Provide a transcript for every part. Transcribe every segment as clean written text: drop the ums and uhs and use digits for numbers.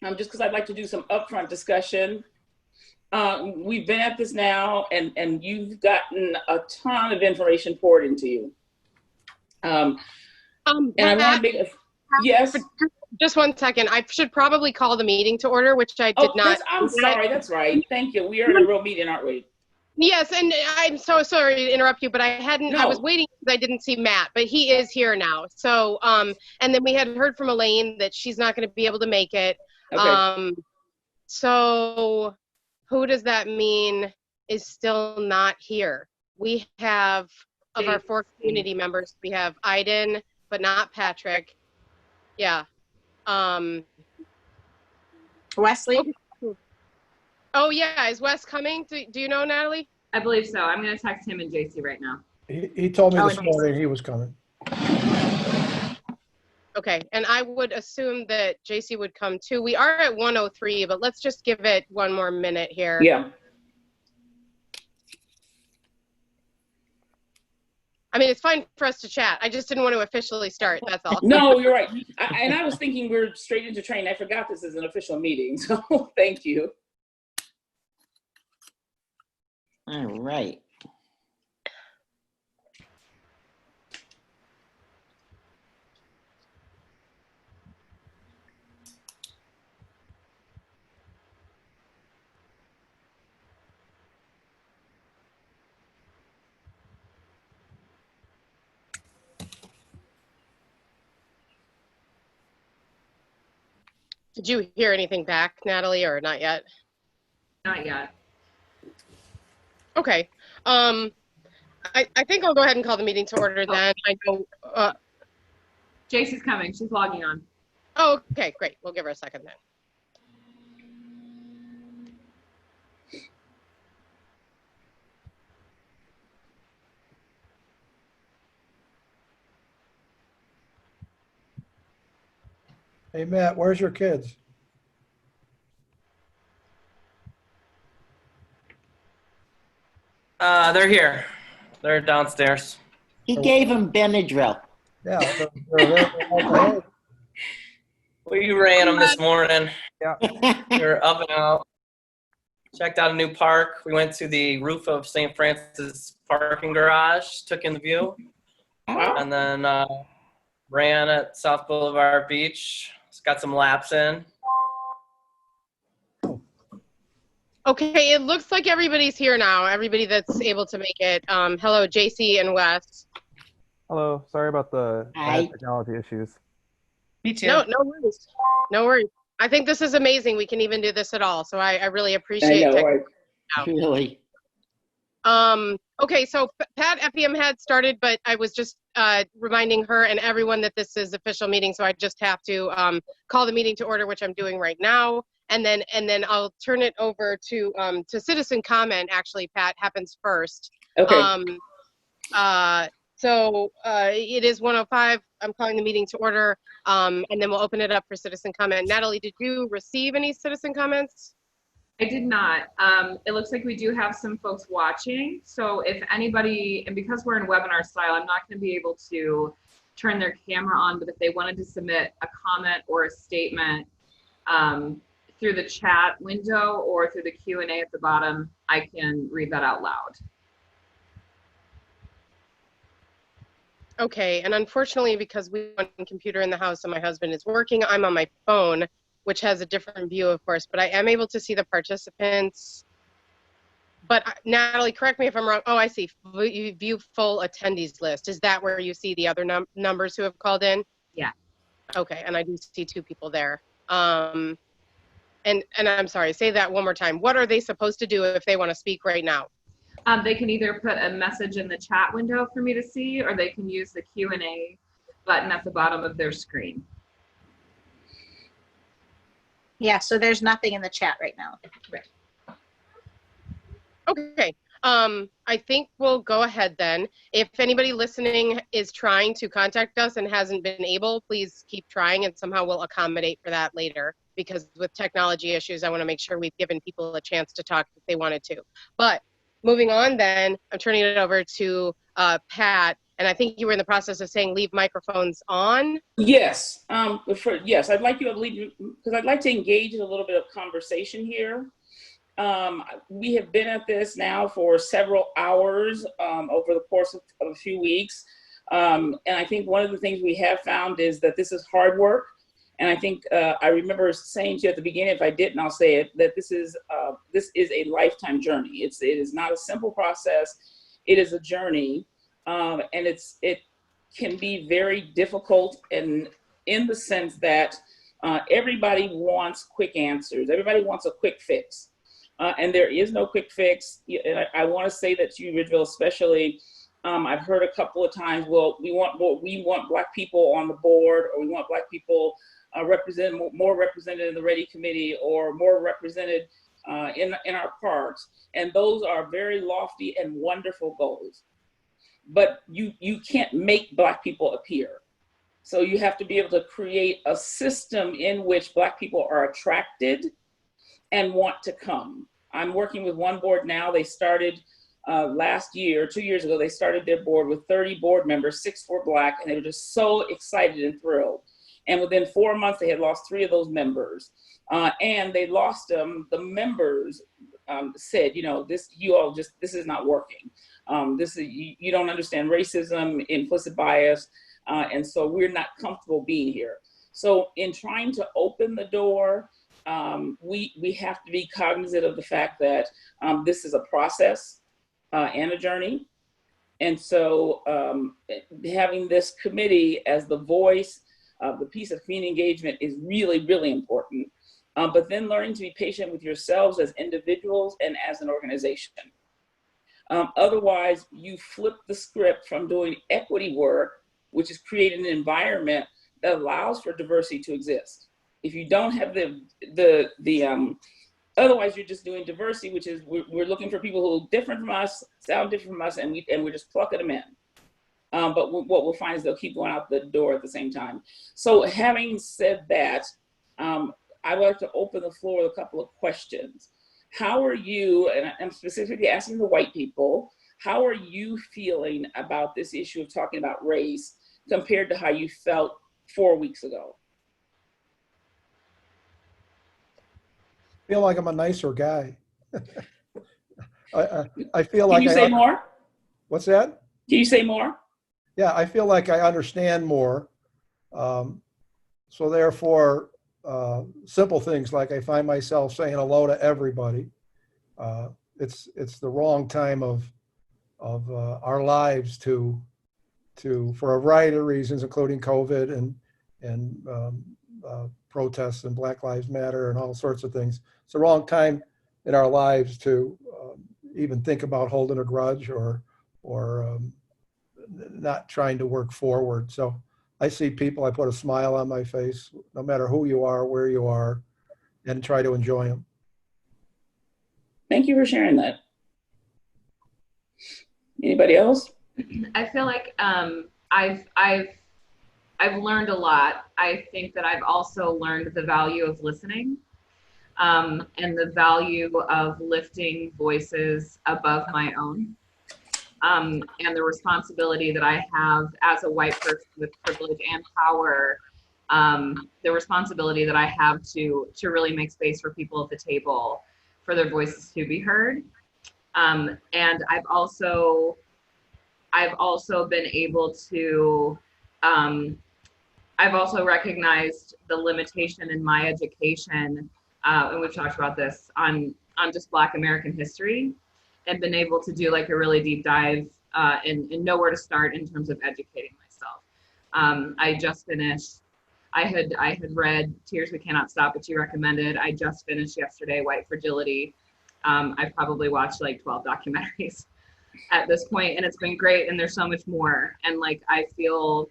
just because I'd like to do some upfront discussion. We've been at this now, and you've gotten a ton of information poured into you. And I want to make a, yes. Just 1 second. I should probably call the meeting to order, which I did not. I'm sorry. That's right. Thank you. We are in a real meeting, aren't we? Yes, and I'm so sorry to interrupt you, but I hadn't. No. I was waiting because I didn't see Matt, but he is here now. So, and then we had heard from Elaine that she's not going to be able to make it. Okay. So, who does that mean is still not here? We have, of our 4 community members, we have Aiden, but not Patrick. Yeah. Wesley? Okay. Oh, yeah. Is Wes coming? Do you know, Natalie? I believe so. I'm going to text him and JC right now. He told me this morning he was coming. Okay. And I would assume that JC would come too. We are at 1:03, but let's just give it 1 more minute here. Yeah. I mean, it's fine for us to chat. I just didn't want to officially start. That's all. No, you're right. And I was thinking we're straight into training. I forgot this is an official meeting. So thank you. All right. Did you hear anything back, Natalie, or not yet? Not yet. Okay. I think I'll go ahead and call the meeting to order then. I know. JC's coming. She's logging on. Oh, okay, great. We'll give her a second then. Hey, Matt, where's your kids? They're here. They're downstairs. He gave him Benadryl. Yeah. We ran them this morning. Yeah. They're up and out. Checked out a new park. We went to the roof of St. Francis parking garage, took in the view, and then ran at South Boulevard Beach. Just got some laps in. Okay, it looks like everybody's here now. Everybody that's able to make it. Hello, JC and Wes. Hello. Sorry about the Hi. technology issues. Me too. No worries. No worries. I think this is amazing. We can even do this at all. So I really appreciate I know, it. right? Really? Okay, so Pat Effiam had started, but I was just reminding her and everyone that this is official meeting, so I just have to call the meeting to order, which I'm doing right now, and then I'll turn it over to citizen comment. Actually, Pat happens first. Okay. So it is 1:05. I'm calling the meeting to order, and then we'll open it up for citizen comment. Natalie, did you receive any citizen comments? I did not. It looks like we do have some folks watching. So if anybody, and because we're in webinar style, I'm not going to be able to turn their camera on, but if they wanted to submit a comment or a statement through the chat window or through the Q&A at the bottom, I can read that out loud. Okay, and unfortunately, because we have one computer in the house and my husband is working, I'm on my phone, which has a different view, of course, but I am able to see the participants. But Natalie, correct me if I'm wrong. Oh, I see. You view full attendees list. Is that where you see the other numbers who have called in? Yeah. Okay, and I do see 2 people there. And I'm sorry, say that one more time. What are they supposed to do if they want to speak right now? They can either put a message in the chat window for me to see, or they can use the Q&A button at the bottom of their screen. Yeah, so there's nothing in the chat right now. Right. Okay, I think we'll go ahead then. If anybody listening is trying to contact us and hasn't been able, please keep trying and somehow we'll accommodate for that later, because with technology issues, I want to make sure we've given people a chance to talk if they wanted to. But moving on then, I'm turning it over to Pat. And I think you were in the process of saying leave microphones on. Yes, yes, I'd like you to leave, because I'd like to engage in a little bit of conversation here. We have been at this now for several hours over the course of a few weeks. And I think one of the things we have found is that this is hard work. And I think I remember saying to you at the beginning, if I didn't, I'll say it, that this is a lifetime journey. It is not a simple process. It is a journey. And it can be very difficult, and in the sense that everybody wants quick answers. Everybody wants a quick fix. And there is no quick fix. And I want to say that to you, Ridgeville, especially, I've heard a couple of times, well, we want Black people on the board, or we want Black people more represented in the Ready Committee, or more represented in our parks. And those are very lofty and wonderful goals. But you can't make Black people appear. So you have to be able to create a system in which Black people are attracted and want to come. I'm working with one board now. They started last year, 2 years ago, they started their board with 30 board members, 6 were Black, and they were just so excited and thrilled. And within 4 months, they had lost 3 of those members. And they lost them. The members said, this is not working. You don't understand racism, implicit bias, and so we're not comfortable being here. So in trying to open the door, we have to be cognizant of the fact that this is a process and a journey. And so having this committee as the voice of the piece of community engagement is really, really important. But then learning to be patient with yourselves as individuals and as an organization. Otherwise, you flip the script from doing equity work, which is creating an environment that allows for diversity to exist. If you don't have otherwise you're just doing diversity, which is we're looking for people who are different from us, sound different from us, and we're just plucking them in. But what we'll find is they'll keep going out the door at the same time. So having said that, I would like to open the floor with a couple of questions. How are you, and I'm specifically asking the white people, how are you feeling about this issue of talking about race compared to how you felt 4 weeks ago? I feel like I'm a nicer guy. I feel like. Can you say more? What's that? Can you say more? Yeah, I feel like I understand more. So therefore, simple things like I find myself saying hello to everybody. It's the wrong time of our lives to for a variety of reasons, including COVID and protests and Black Lives Matter and all sorts of things. It's the wrong time in our lives to even think about holding a grudge or not trying to work forward. So I see people, I put a smile on my face, no matter who you are, where you are, and try to enjoy them. Thank you for sharing that. Anybody else? I feel like I've learned a lot. I think that I've also learned the value of listening, and the value of lifting voices above my own, and the responsibility that I have as a white person with privilege and power, the responsibility that I have to really make space for people at the table, for their voices to be heard. And I've also been able to, I've also recognized the limitation in my education, and we've talked about this on just Black American history, and been able to do like a really deep dive and know where to start in terms of educating myself. I just finished, I had read Tears We Cannot Stop, which you recommended. I just finished yesterday White Fragility. I've probably watched like 12 documentaries at this point, and it's been great, and there's so much more. And like I feel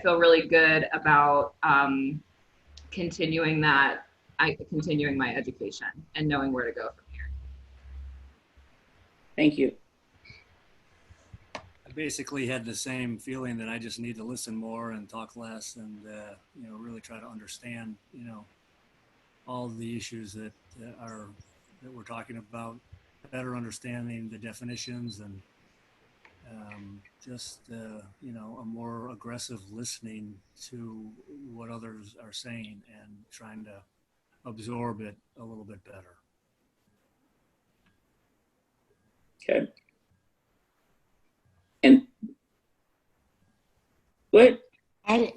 really good about continuing my education and knowing where to go from here. Thank you. I basically had the same feeling that I just need to listen more and talk less, and really try to understand all the issues that we're talking about, better understanding the definitions and just you know, a more aggressive listening to what others are saying and trying to absorb it a little bit better. Okay. And what? I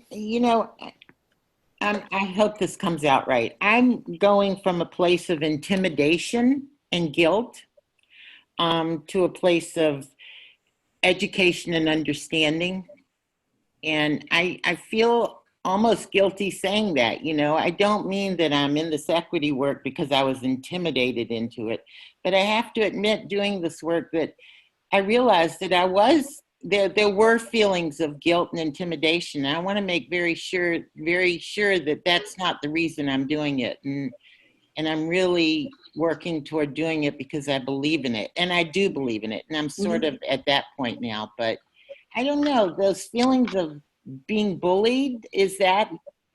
hope this comes out right. I'm going from a place of intimidation and guilt to a place of education and understanding. And I feel almost guilty saying that, you know. I don't mean that I'm in this equity work because I was intimidated into it, but I have to admit, doing this work, that I realized that there were feelings of guilt and intimidation. I want to make very sure that that's not the reason I'm doing it. And I'm really working toward doing it because I believe in it. And I do believe in it. And I'm sort of at that point now. But I don't know, those feelings of being bullied, is that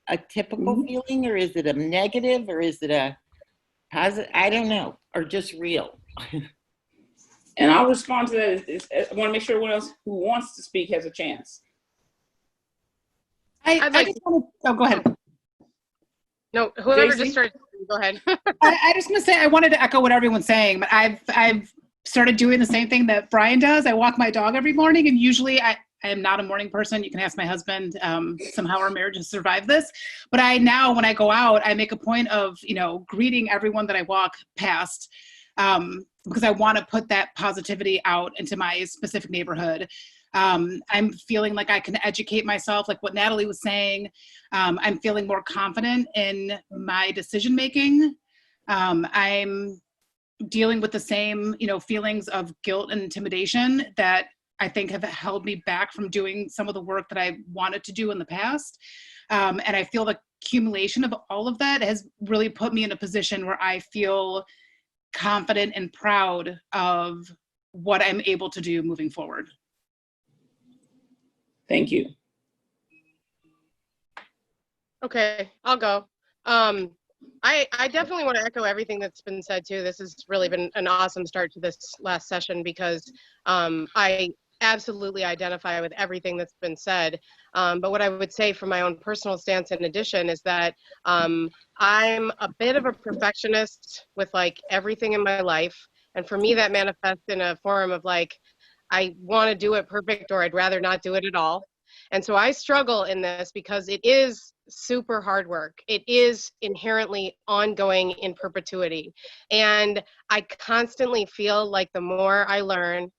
a typical feeling, or is it a negative, or is it a positive? I don't know, or just real. And I'll respond to that. I want to make sure everyone else who wants to speak has a chance. I'd like just want to, oh, go ahead. No, whoever JC? just started, go ahead. I just want to say, I wanted to echo what everyone's saying, but I've started doing the same thing that Brian does. I walk my dog every morning, and usually I am not a morning person. You can ask my husband. Somehow our marriage has survived this. But now, when I go out, I make a point of, you know, greeting everyone that I walk past, because I want to put that positivity out into my specific neighborhood. I'm feeling like I can educate myself, like what Natalie was saying. I'm feeling more confident in my decision making. I'm dealing with the same, you know, feelings of guilt and intimidation that I think have held me back from doing some of the work that I wanted to do in the past. And I feel the accumulation of all of that has really put me in a position where I feel confident and proud of what I'm able to do moving forward. Thank you. Okay, I'll go. I definitely want to echo everything that's been said too. This has really been an awesome start to this last session, because I absolutely identify with everything that's been said. But what I would say from my own personal stance in addition is that I'm a bit of a perfectionist with like everything in my life. And for me, that manifests in a form of like, I want to do it perfect, or I'd rather not do it at all. And so I struggle in this because it is super hard work. It is inherently ongoing in perpetuity. And I constantly feel like the more I learn,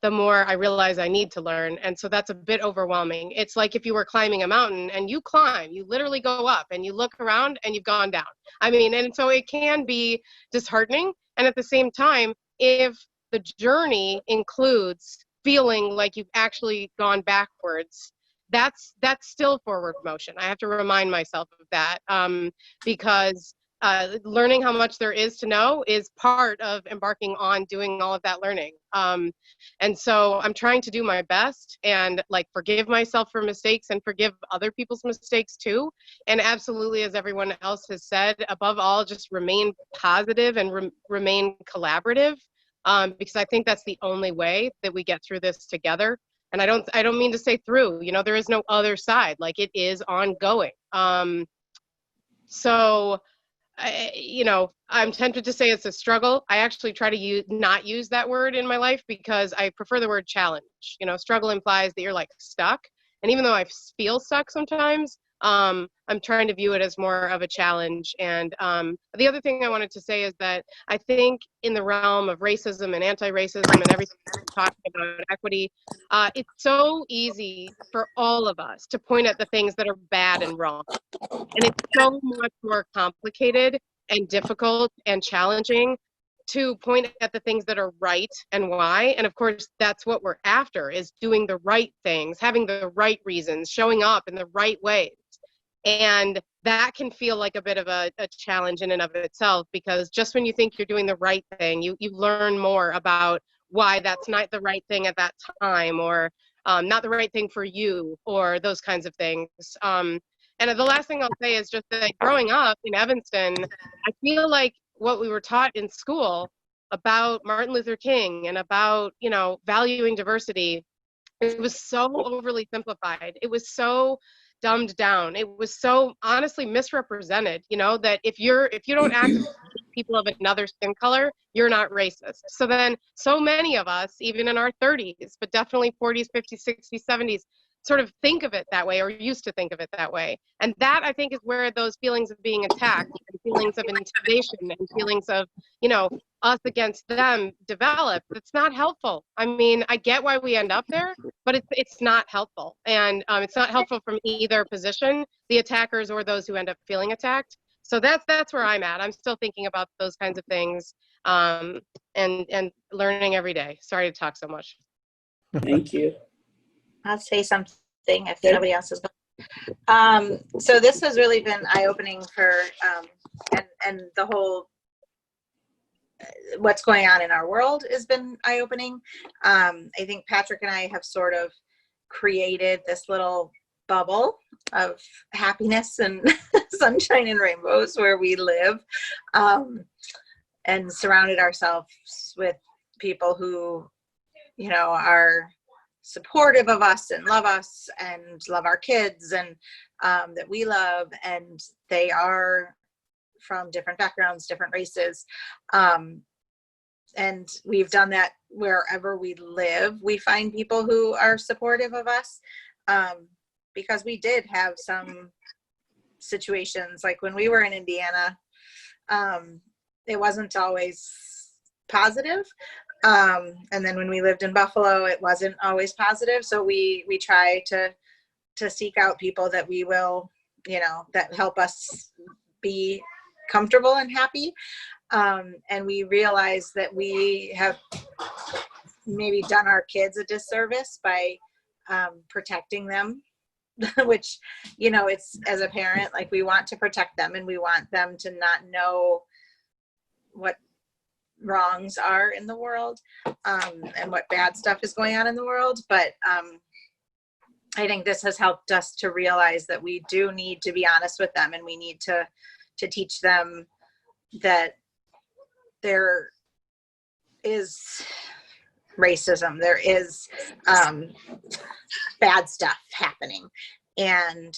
the more I realize I need to learn. And so that's a bit overwhelming. It's like if you were climbing a mountain and you climb, you literally go up and you look around and you've gone down. I mean, and so it can be disheartening. And at the same time, if the journey includes feeling like you've actually gone backwards, that's still forward motion. I have to remind myself of that, because learning how much there is to know is part of embarking on doing all of that learning. And so I'm trying to do my best and like forgive myself for mistakes and forgive other people's mistakes too. And absolutely, as everyone else has said, above all, just remain positive and remain collaborative, because I think that's the only way that we get through this together. And I don't mean to say through, you know, there is no other side, like it is ongoing. So you know, I'm tempted to say it's a struggle. I actually try to not use that word in my life because I prefer the word challenge. You know, struggle implies that you're like stuck. And even though I feel stuck sometimes, I'm trying to view it as more of a challenge. And the other thing I wanted to say is that I think in the realm of racism and anti-racism and everything we're talking about, equity, it's so easy for all of us to point at the things that are bad and wrong. And it's so much more complicated and difficult and challenging to point at the things that are right and why. And of course, that's what we're after, is doing the right things, having the right reasons, showing up in the right ways. And that can feel like a bit of a challenge in and of itself, because just when you think you're doing the right thing, you learn more about why that's not the right thing at that time, or not the right thing for you, or those kinds of things. And the last thing I'll say is just that growing up in Evanston, I feel like what we were taught in school about Martin Luther King and about, you know, valuing diversity, it was so overly simplified. It was so dumbed down. It was so honestly misrepresented, you know, that if you don't act people of another skin color, you're not racist. So then so many of us, even in our 30s, but definitely 40s, 50s, 60s, 70s, sort of think of it that way or used to think of it that way. And that, I think, is where those feelings of being attacked and feelings of intimidation and feelings of, you know, us against them develop. It's not helpful. I mean, I get why we end up there, but it's not helpful. And it's not helpful from either position, the attackers or those who end up feeling attacked. So that's where I'm at. I'm still thinking about those kinds of things and learning every day. Sorry to talk so much. Thank you. I'll say something if nobody else is going. So this has really been eye-opening for, and the whole, what's going on in our world has been eye-opening. I think Patrick and I have sort of created this little bubble of happiness and sunshine and rainbows where we live, and surrounded ourselves with people who, you know, are supportive of us and love our kids, and that we love, and they are from different backgrounds, different races, and we've done that wherever we live. We find people who are supportive of us, because we did have some situations, like when we were in Indiana, it wasn't always positive. And then when we lived in Buffalo, it wasn't always positive. So we try to seek out people that we will, you know, that help us be comfortable and happy. And we realize that we have maybe done our kids a disservice by protecting them, which, you know, it's, as a parent, like, we want to protect them and we want them to not know what wrongs are in the world, and what bad stuff is going on in the world. But I think this has helped us to realize that we do need to be honest with them, and we need to teach them that there is racism, there is bad stuff happening, and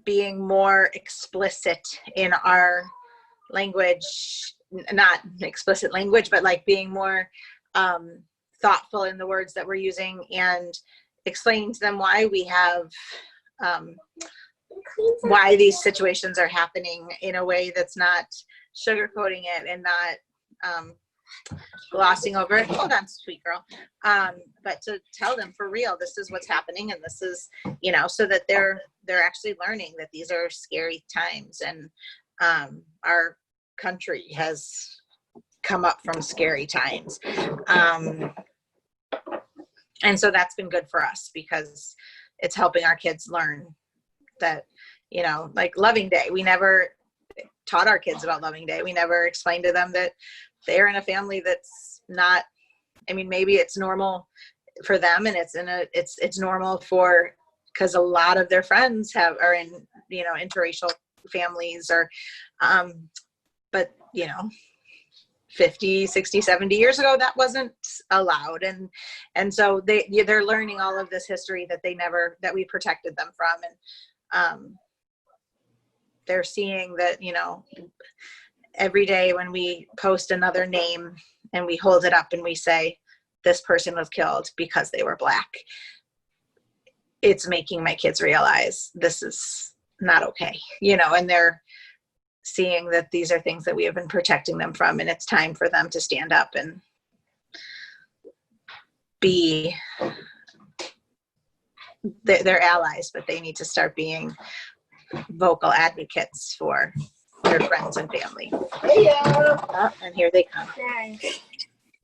being more explicit in our language, not explicit language, but like being more thoughtful in the words that we're using, and explaining to them why we have why these situations are happening in a way that's not sugarcoating it and not glossing over it. Hold on, sweet girl. But to tell them for real, this is what's happening, and this is, you know, so that they're actually learning that these are scary times, and our country has come up from scary times. And so that's been good for us, because it's helping our kids learn that, you know, like Loving Day, we never taught our kids about Loving Day. We never explained to them that they're in a family that's not, I mean, maybe it's normal for them, and it's normal for, because a lot of their friends are in, you know, interracial families, or but, you know, 50, 60, 70 years ago, that wasn't allowed. And so they're learning all of this history that that we protected them from. And they're seeing that, you know, every day when we post another name and we hold it up and we say, this person was killed because they were Black, it's making my kids realize this is not okay, you know, and they're seeing that these are things that we have been protecting them from, and it's time for them to stand up and be, they're allies, but they need to start being vocal advocates for their friends and family. Oh, and here they come.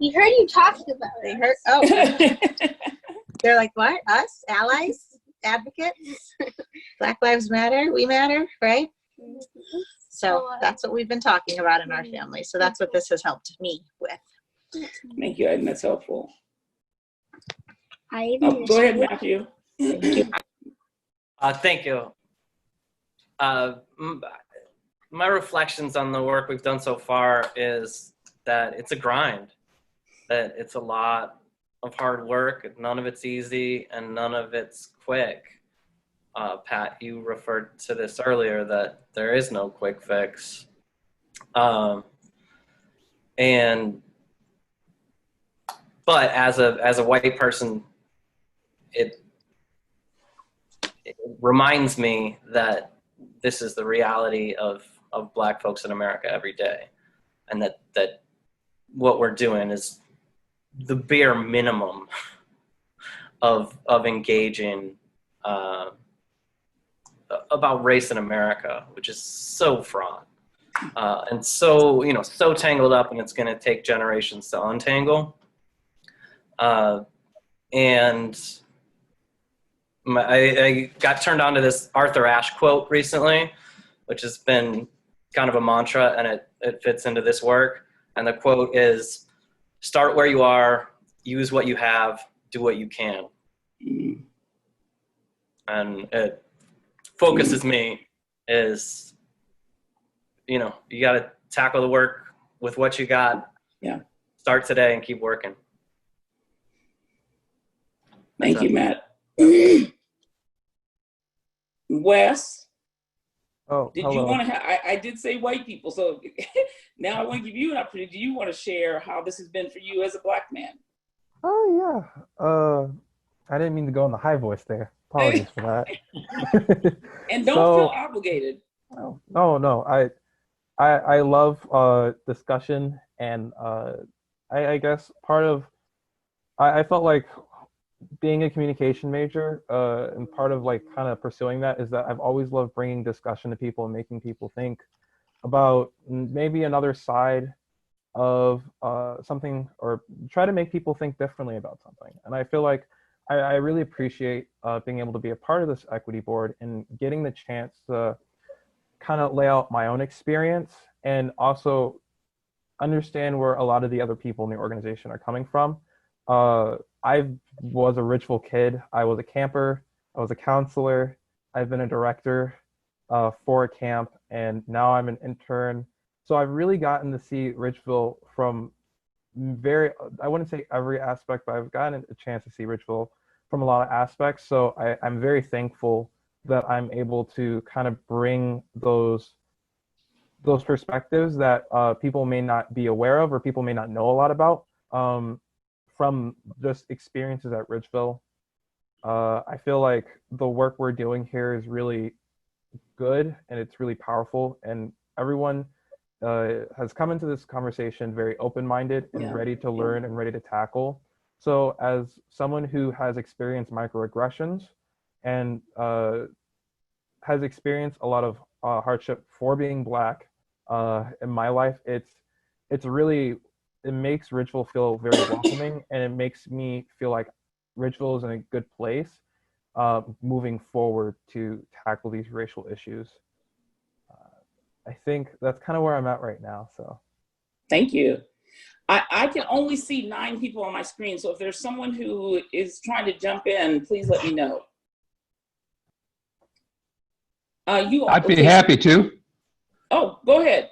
We heard you talking about it. They heard, oh. They're like, what? Us? Allies? Advocates? Black Lives Matter? We matter, right? So that's what we've been talking about in our family. So that's what this has helped me with. Thank you, Eden. That's helpful. Go ahead, Matthew. Thank you. Thank you. my reflections on the work we've done so far is that it's a grind, that it's a lot of hard work. None of it's easy and none of it's quick. Pat, you referred to this earlier, that there is no quick fix. But as a white person, it reminds me that this is the reality of Black folks in America every day, and that what we're doing is the bare minimum of engaging about race in America, which is so fraught and so so tangled up, and it's going to take generations to untangle. And I got turned on to this Arthur Ashe quote recently, which has been kind of a mantra, and it fits into this work. And the quote is, "Start where you are, use what you have, do what you can." And it focuses me is, you got to tackle the work with what you got. Yeah. Start today and keep working. Thank you, Matt. Wes, did hello. you want to I did say white people, so now I want to give you an opportunity. Do you want to share how this has been for you as a Black man? Oh, yeah. I didn't mean to go in the high voice there. Apologies for that. And don't feel obligated. No. I love discussion, and I guess part of I felt like being a communication major, and part of like kind of pursuing that is that I've always loved bringing discussion to people and making people think about maybe another side of something, or try to make people think differently about something. And I feel like I really appreciate being able to be a part of this equity board and getting the chance to kind of lay out my own experience and also understand where a lot of the other people in the organization are coming from. I was a Ridgeville kid. I was a camper. I was a counselor. I've been a director for a camp, and now I'm an intern. So I've really gotten to see Ridgeville from I wouldn't say every aspect, but I've gotten a chance to see Ridgeville from a lot of aspects. So I'm very thankful that I'm able to kind of bring those perspectives that people may not be aware of or people may not know a lot about. From just experiences at Ridgeville. I feel like the work we're doing here is really good and it's really powerful, and everyone has come into this conversation very open-minded and ready to learn and ready to tackle. So as someone who has experienced microaggressions and has experienced a lot of hardship for being Black in my life, it makes Ridgeville feel very welcoming, and it makes me feel like Ridgeville is in a good place moving forward to tackle these racial issues. I think that's kind of where I'm at right now. So, thank you. I can only see 9 people on my screen, so if there's someone who is trying to jump in, please let me know. I'd be happy to. Oh, go ahead.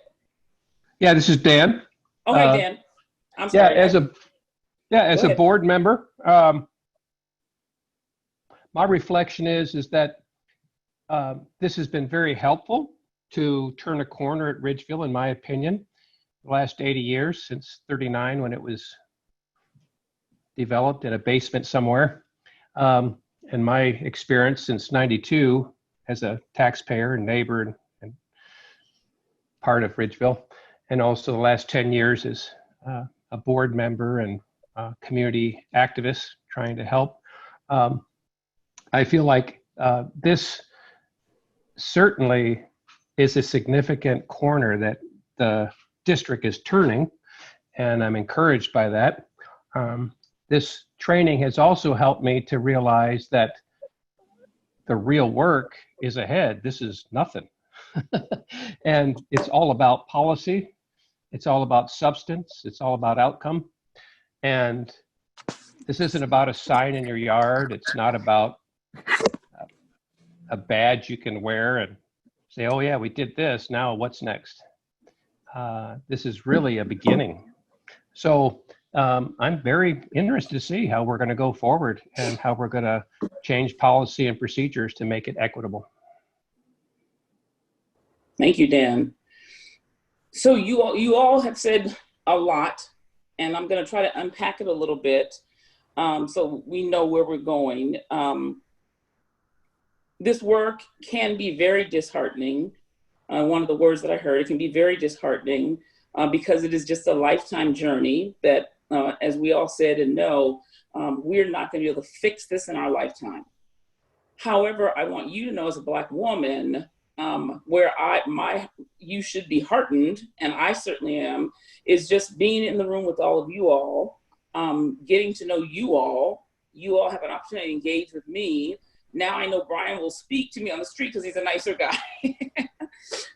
Yeah, this is Dan. Oh, hi, Dan. I'm sorry. As a board member, my reflection is that this has been very helpful to turn a corner at Ridgeville, in my opinion, the last 80 years, since '39 when it was developed in a basement somewhere. And my experience since '92 as a taxpayer and neighbor and part of Ridgeville, and also the last 10 years as a board member and community activist trying to help. I feel like this certainly is a significant corner that the district is turning, and I'm encouraged by that. This training has also helped me to realize that the real work is ahead. This is nothing. And it's all about policy. It's all about substance. It's all about outcome. And this isn't about a sign in your yard. It's not about a badge you can wear and say, oh yeah, we did this, now what's next? This is really a beginning. So I'm very interested to see how we're going to go forward and how we're going to change policy and procedures to make it equitable. Thank you, Dan. So you all have said a lot, and I'm going to try to unpack it a little bit so we know where we're going. This work can be very disheartening. One of the words that I heard, it can be very disheartening because it is just a lifetime journey that, as we all said and know, we're not going to be able to fix this in our lifetime. However, I want you to know as a Black woman, where you should be heartened, and I certainly am, is just being in the room with all of you all, getting to know you all. You all have an opportunity to engage with me. Now I know Brian will speak to me on the street because he's a nicer guy.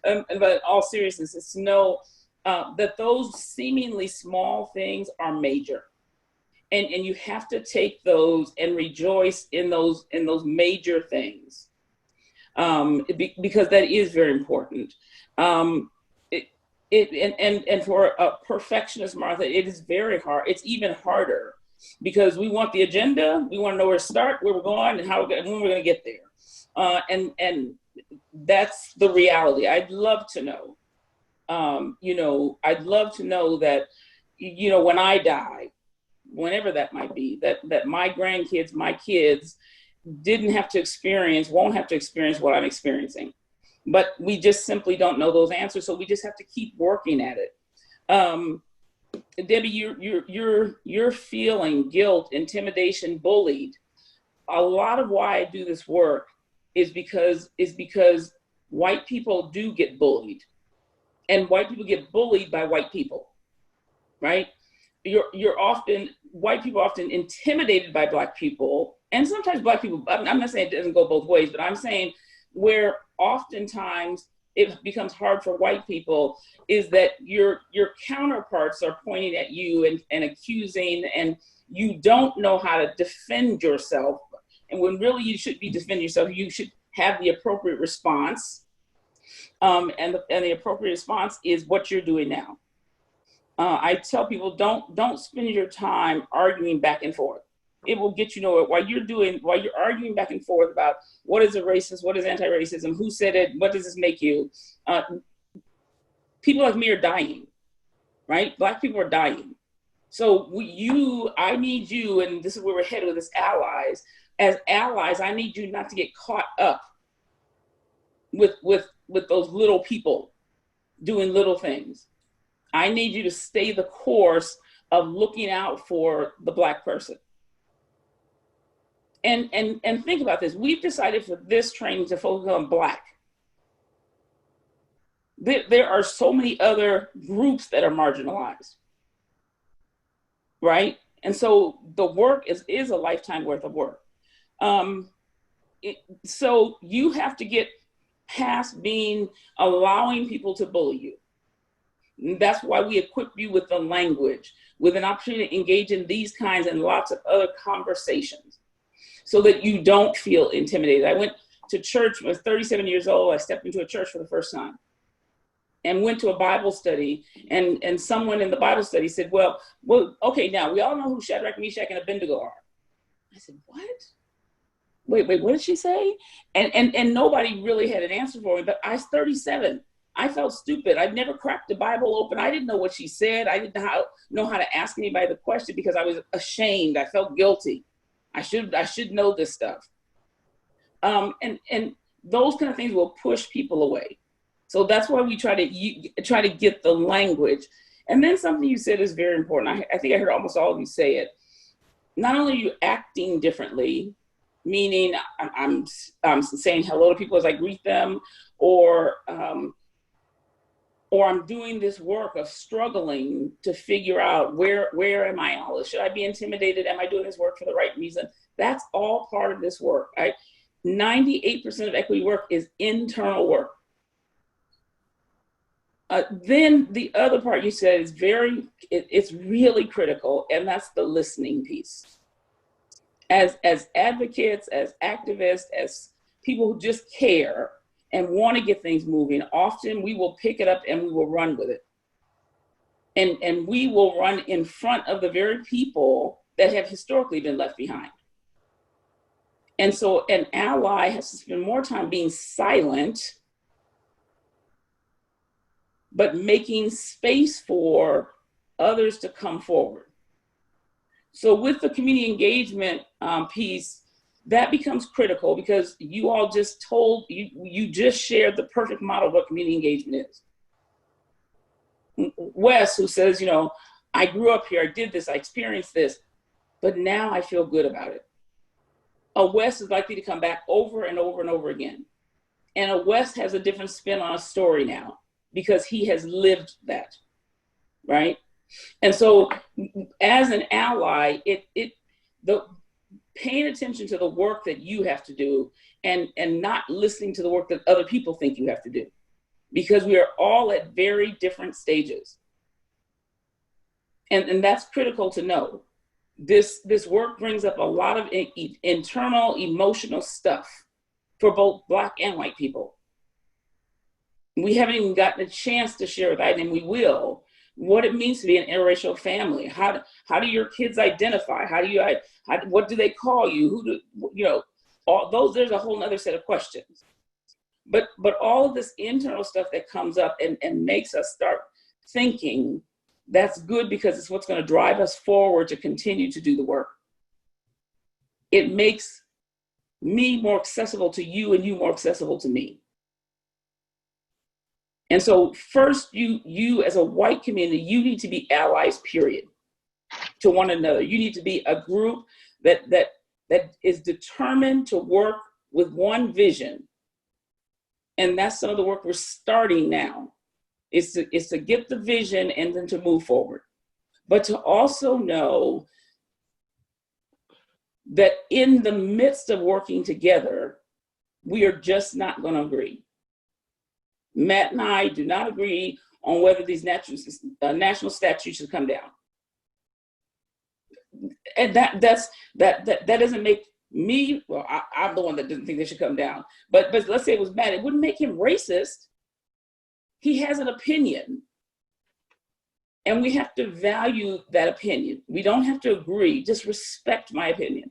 But in all seriousness, it's to know that those seemingly small things are major. And you have to take those and rejoice in those major things. Because that is very important. And for a perfectionist, Martha, it is very hard. It's even harder because we want the agenda. We want to know where to start, where we're going, and when we're going to get there. And that's the reality. I'd love to know. I'd love to know that, when I die, whenever that might be, that my grandkids, my kids, won't have to experience what I'm experiencing. But we just simply don't know those answers, so we just have to keep working at it. Debbie, you're feeling guilt, intimidation, bullied. A lot of why I do this work is because white people do get bullied, and white people get bullied by white people, right? White people are often intimidated by Black people. And sometimes Black people, I'm not saying it doesn't go both ways, but I'm saying where oftentimes it becomes hard for white people is that your counterparts are pointing at you and accusing, and you don't know how to defend yourself. And when really you should be defending yourself, you should have the appropriate response. And the appropriate response is what you're doing now. I tell people, don't spend your time arguing back and forth. It will get you nowhere. While you're arguing back and forth about what is a racist, what is anti-racism, who said it, what does this make you? People like me are dying, right? Black people are dying. So I need you, and this is where we're headed with this allies. As allies, I need you not to get caught up with those little people doing little things. I need you to stay the course of looking out for the Black person. And think about this. We've decided for this training to focus on Black. There are so many other groups that are marginalized, right? And so the work is a lifetime worth of work. So you have to get past allowing people to bully you. And that's why we equip you with the language, with an opportunity to engage in these kinds and lots of other conversations, so that you don't feel intimidated. I went to church when I was 37 years old. I stepped into a church for the first time and went to a Bible study. And someone in the Bible study said, well, okay, now we all know who Shadrach, Meshach, and Abednego are. I said, what? Wait, what did she say? And nobody really had an answer for me, but I was 37. I felt stupid. I'd never cracked the Bible open. I didn't know what she said. I didn't know how to ask anybody the question because I was ashamed. I felt guilty. I should know this stuff. And those kind of things will push people away. So that's why we try to get the language. And then something you said is very important. I think I heard almost all of you say it. Not only are you acting differently, meaning I'm saying hello to people as I greet them, or I'm doing this work of struggling to figure out where am I all this? Should I be intimidated? Am I doing this work for the right reason? That's all part of this work. 98% of equity work is internal work. Then the other part you said is it's really critical, and that's the listening piece. As advocates, as activists, as people who just care and want to get things moving, often we will pick it up and we will run with it. And we will run in front of the very people that have historically been left behind. And so an ally has to spend more time being silent, but making space for others to come forward. So with the community engagement piece, that becomes critical because you all just you just shared the perfect model of what community engagement is. Wes, who says, you know, I grew up here, I did this, I experienced this, but now I feel good about it. A Wes is likely to come back over and over and over again. And a Wes has a different spin on a story now because he has lived that, right? And so as an ally, the paying attention to the work that you have to do and not listening to the work that other people think you have to do, because we are all at very different stages. And that's critical to know. This work brings up a lot of internal emotional stuff for both Black and white people. We haven't even gotten a chance to share with that, and we will, what it means to be an interracial family. How do your kids identify? What do they call you? Who do, you know, all those, there's a whole nother set of questions. But all of this internal stuff that comes up and makes us start thinking, that's good because it's what's going to drive us forward to continue to do the work. It makes me more accessible to you and you more accessible to me. And so first, you as a white community, you need to be allies, period, to one another. You need to be a group that is determined to work with one vision. And that's some of the work we're starting now. Is to get the vision and then to move forward. But to also know that in the midst of working together, we are just not going to agree. Matt and I do not agree on whether these national statutes should come down. And that doesn't make me, well, I'm the one that didn't think they should come down. But let's say it was Matt, it wouldn't make him racist. He has an opinion, and we have to value that opinion. We don't have to agree, just respect my opinion,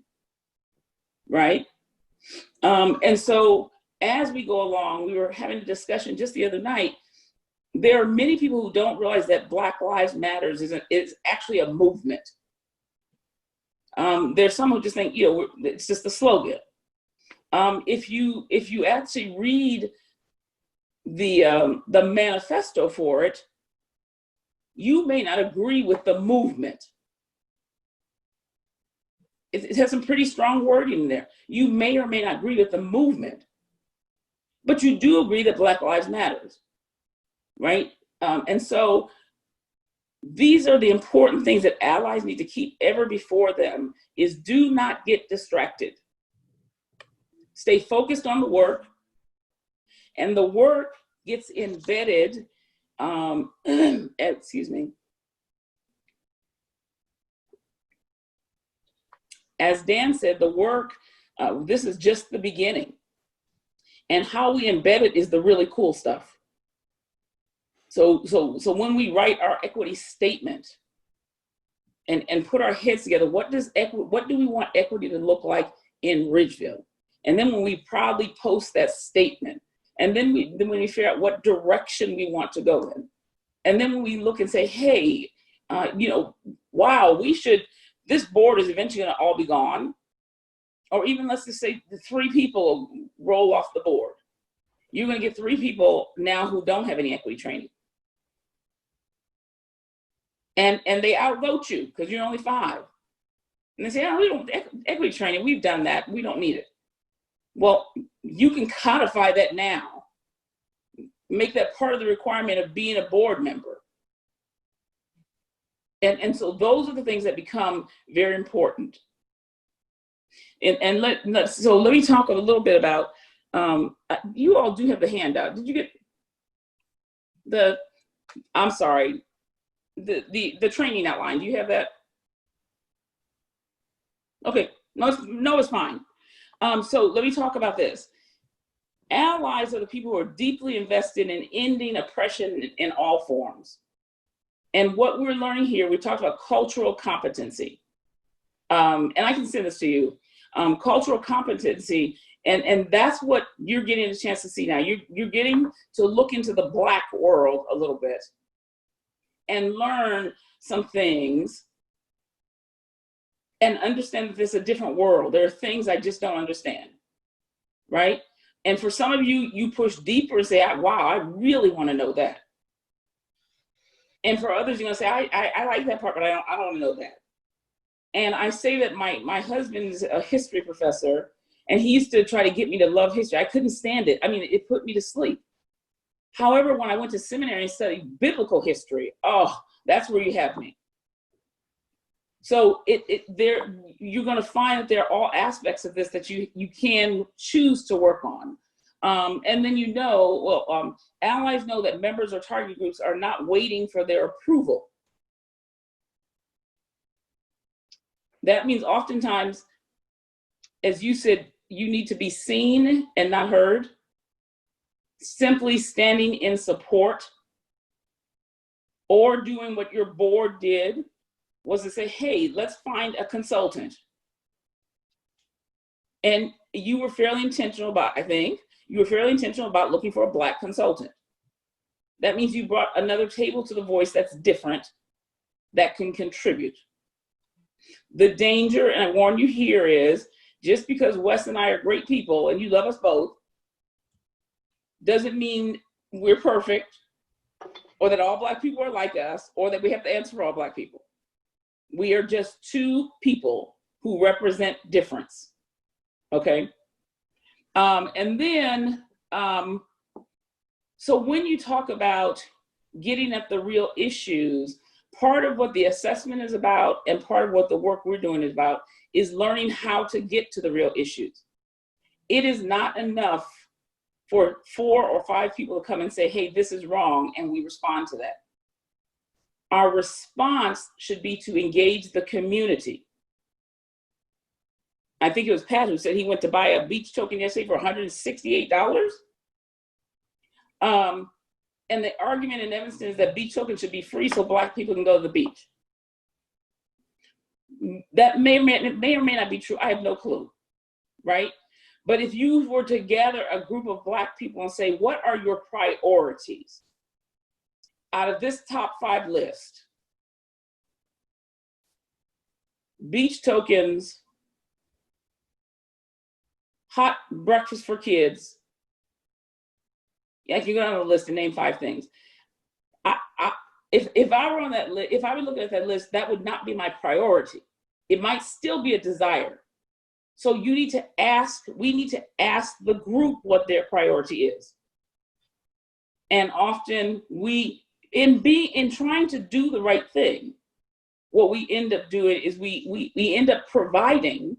right? And so as we go along, we were having a discussion just the other night. There are many people who don't realize that Black Lives Matters is actually a movement. There's some who just think, you know, it's just a slogan. If you actually read the manifesto for it, you may not agree with the movement. It has some pretty strong wording in there. You may or may not agree with the movement, but you do agree that Black Lives Matters, right? And so these are the important things that allies need to keep ever before them, is do not get distracted. Stay focused on the work. And the work gets embedded, excuse me. As Dan said, the work, this is just the beginning. And how we embed it is the really cool stuff. So when we write our equity statement and put our heads together, what do we want equity to look like in Ridgeville? And then when we proudly post that statement, and then when we figure out what direction we want to go in. And then when we look and say, hey, you know, wow, this board is eventually gonna all be gone. Or even let's just say the 3 people roll off the board. You're gonna get 3 people now who don't have any equity training. And they outvote you because you're only 5. And they say, oh, we don't, equity training, we've done that, we don't need it. Well, you can codify that now. Make that part of the requirement of being a board member. And so those are the things that become very important. So let me talk a little bit about, you all do have the handout. Did you get the training outline? Do you have that? Okay, no, it's fine. So let me talk about this. Allies are the people who are deeply invested in ending oppression in all forms. And what we're learning here, we talked about cultural competency. And I can send this to you. Cultural competency, and that's what you're getting a chance to see now. You're getting to look into the Black world a little bit and learn some things and understand that this is a different world. There are things I just don't understand, right? And for some of you, you push deeper and say, wow, I really want to know that. And for others, you're gonna say, I like that part, but I don't want to know that. And I say that my husband's a history professor, and he used to try to get me to love history. I couldn't stand it. I mean, it put me to sleep. However, when I went to seminary and studied biblical history, oh, that's where you have me. So you're going to find that there are all aspects of this that you can choose to work on. And then allies know that members or target groups are not waiting for their approval. That means oftentimes, as you said, you need to be seen and not heard. Simply standing in support or doing what your board did was to say, hey, let's find a consultant. And you were fairly intentional about, looking for a Black consultant. That means you brought another table to the voice that's different, that can contribute. The danger, and I warn you here, is just because Wes and I are great people and you love us both, doesn't mean we're perfect, or that all Black people are like us, or that we have to answer for all Black people. We are just two people who represent difference, okay? And then, so when you talk about getting at the real issues, part of what the assessment is about and part of what the work we're doing is about is learning how to get to the real issues. It is not enough for 4 or 5 people to come and say, hey, this is wrong, and we respond to that. Our response should be to engage the community. I think it was Pat who said he went to buy a beach token yesterday for $168. And the argument in Evanston is that beach tokens should be free so Black people can go to the beach. That may or may not be true. I have no clue, right? But if you were to gather a group of Black people and say, what are your priorities out of this top 5 list? Beach tokens, hot breakfast for kids. Yeah, you go on the list and name 5 things. If I were on that list, if I were looking at that list, that would not be my priority. It might still be a desire. So we need to ask the group what their priority is. And often in trying to do the right thing, what we end up doing is we end up providing,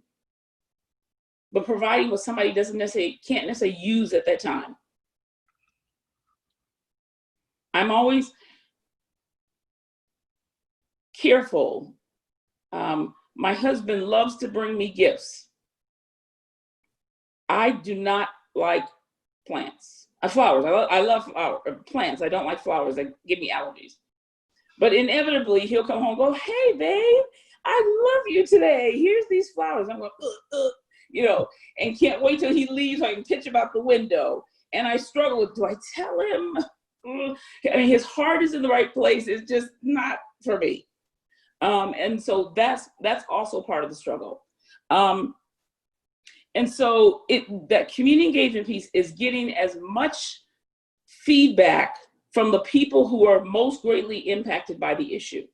but providing what somebody can't necessarily use at that time. I'm always careful. My husband loves to bring me gifts. I do not like plants, flowers. I love plants. I don't like flowers. They give me allergies. But inevitably, he'll come home and go, hey, babe, I love you today. Here's these flowers. I'm going, and can't wait till he leaves so I can pitch him out the window. And I struggle with, do I tell him? I mean, his heart is in the right place. It's just not for me. And so that's also part of the struggle. And so that community engagement piece is getting as much feedback from the people who are most greatly impacted by the issue.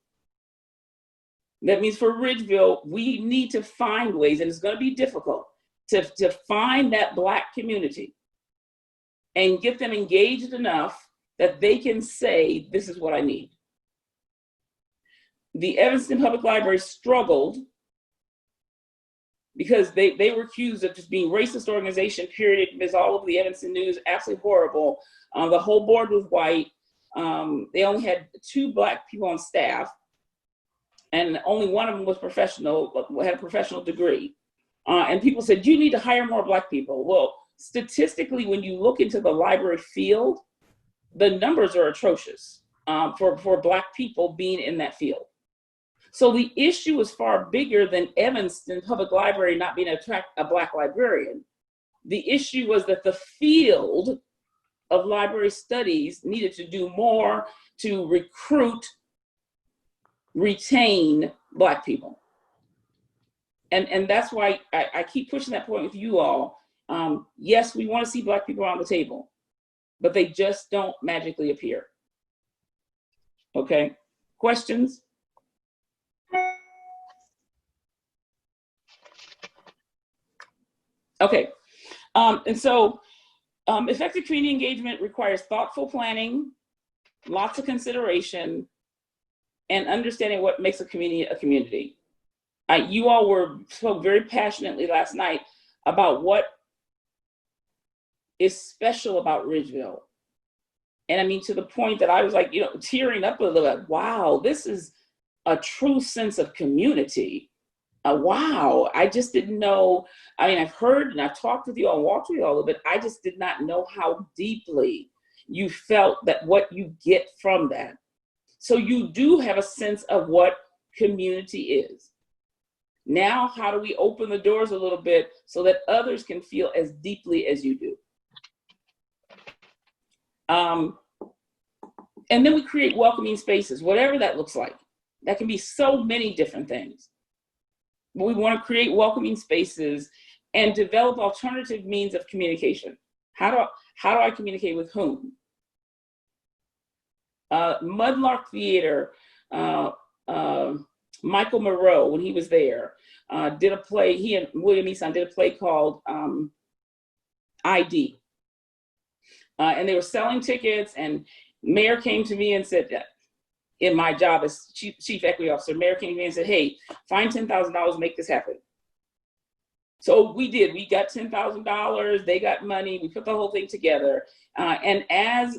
That means for Ridgeville, we need to find ways, and it's going to be difficult, to find that Black community and get them engaged enough that they can say, this is what I need. The Evanston Public Library struggled because they were accused of just being racist organization, period. It was all over the Evanston News, absolutely horrible. The whole board was white. They only had 2 Black people on staff, and only one of them was professional, had a professional degree. And people said, you need to hire more Black people. Well, statistically, when you look into the library field, the numbers are atrocious for Black people being in that field. So the issue is far bigger than Evanston Public Library not being attract a Black librarian. The issue was that the field of library studies needed to do more to recruit, retain Black people. And that's why I keep pushing that point with you all. Yes, we want to see Black people around the table, but they just don't magically appear. Okay, questions? Okay, and so effective community engagement requires thoughtful planning, lots of consideration, and understanding what makes a community a community. You all spoke very passionately last night about what is special about Ridgeville. And I mean, to the point that I was like, tearing up a little bit. Wow, this is a true sense of community. Wow, I just didn't know. I mean, I've heard and I've talked with you all, walked with you all a little bit. I just did not know how deeply you felt that what you get from that. So you do have a sense of what community is. Now, how do we open the doors a little bit so that others can feel as deeply as you do? And then we create welcoming spaces, whatever that looks like. That can be so many different things. But we want to create welcoming spaces and develop alternative means of communication. How do I communicate with whom? Mudlark Theater, Michael Moreau, when he was there, did a play. He and William Eason did a play called ID. And they were selling tickets, and Mayor came to me and said, in my job as chief equity officer, Mayor came to me and said, hey, find $10,000, make this happen. So we did. We got $10,000. They got money. We put the whole thing together. And as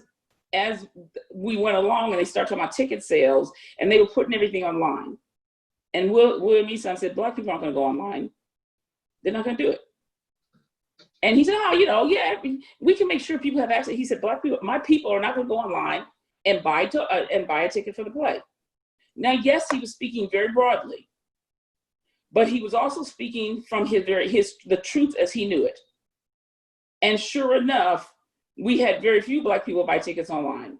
we went along, and they started talking about ticket sales, and they were putting everything online. And William Eason said, Black people aren't going to go online. They're not going to do it. And he said, oh, yeah, we can make sure people have access. He said, Black people, my people are not going to go online and buy a ticket for the play. Now, yes, he was speaking very broadly, but he was also speaking from the truth as he knew it. And sure enough, we had very few Black people buy tickets online.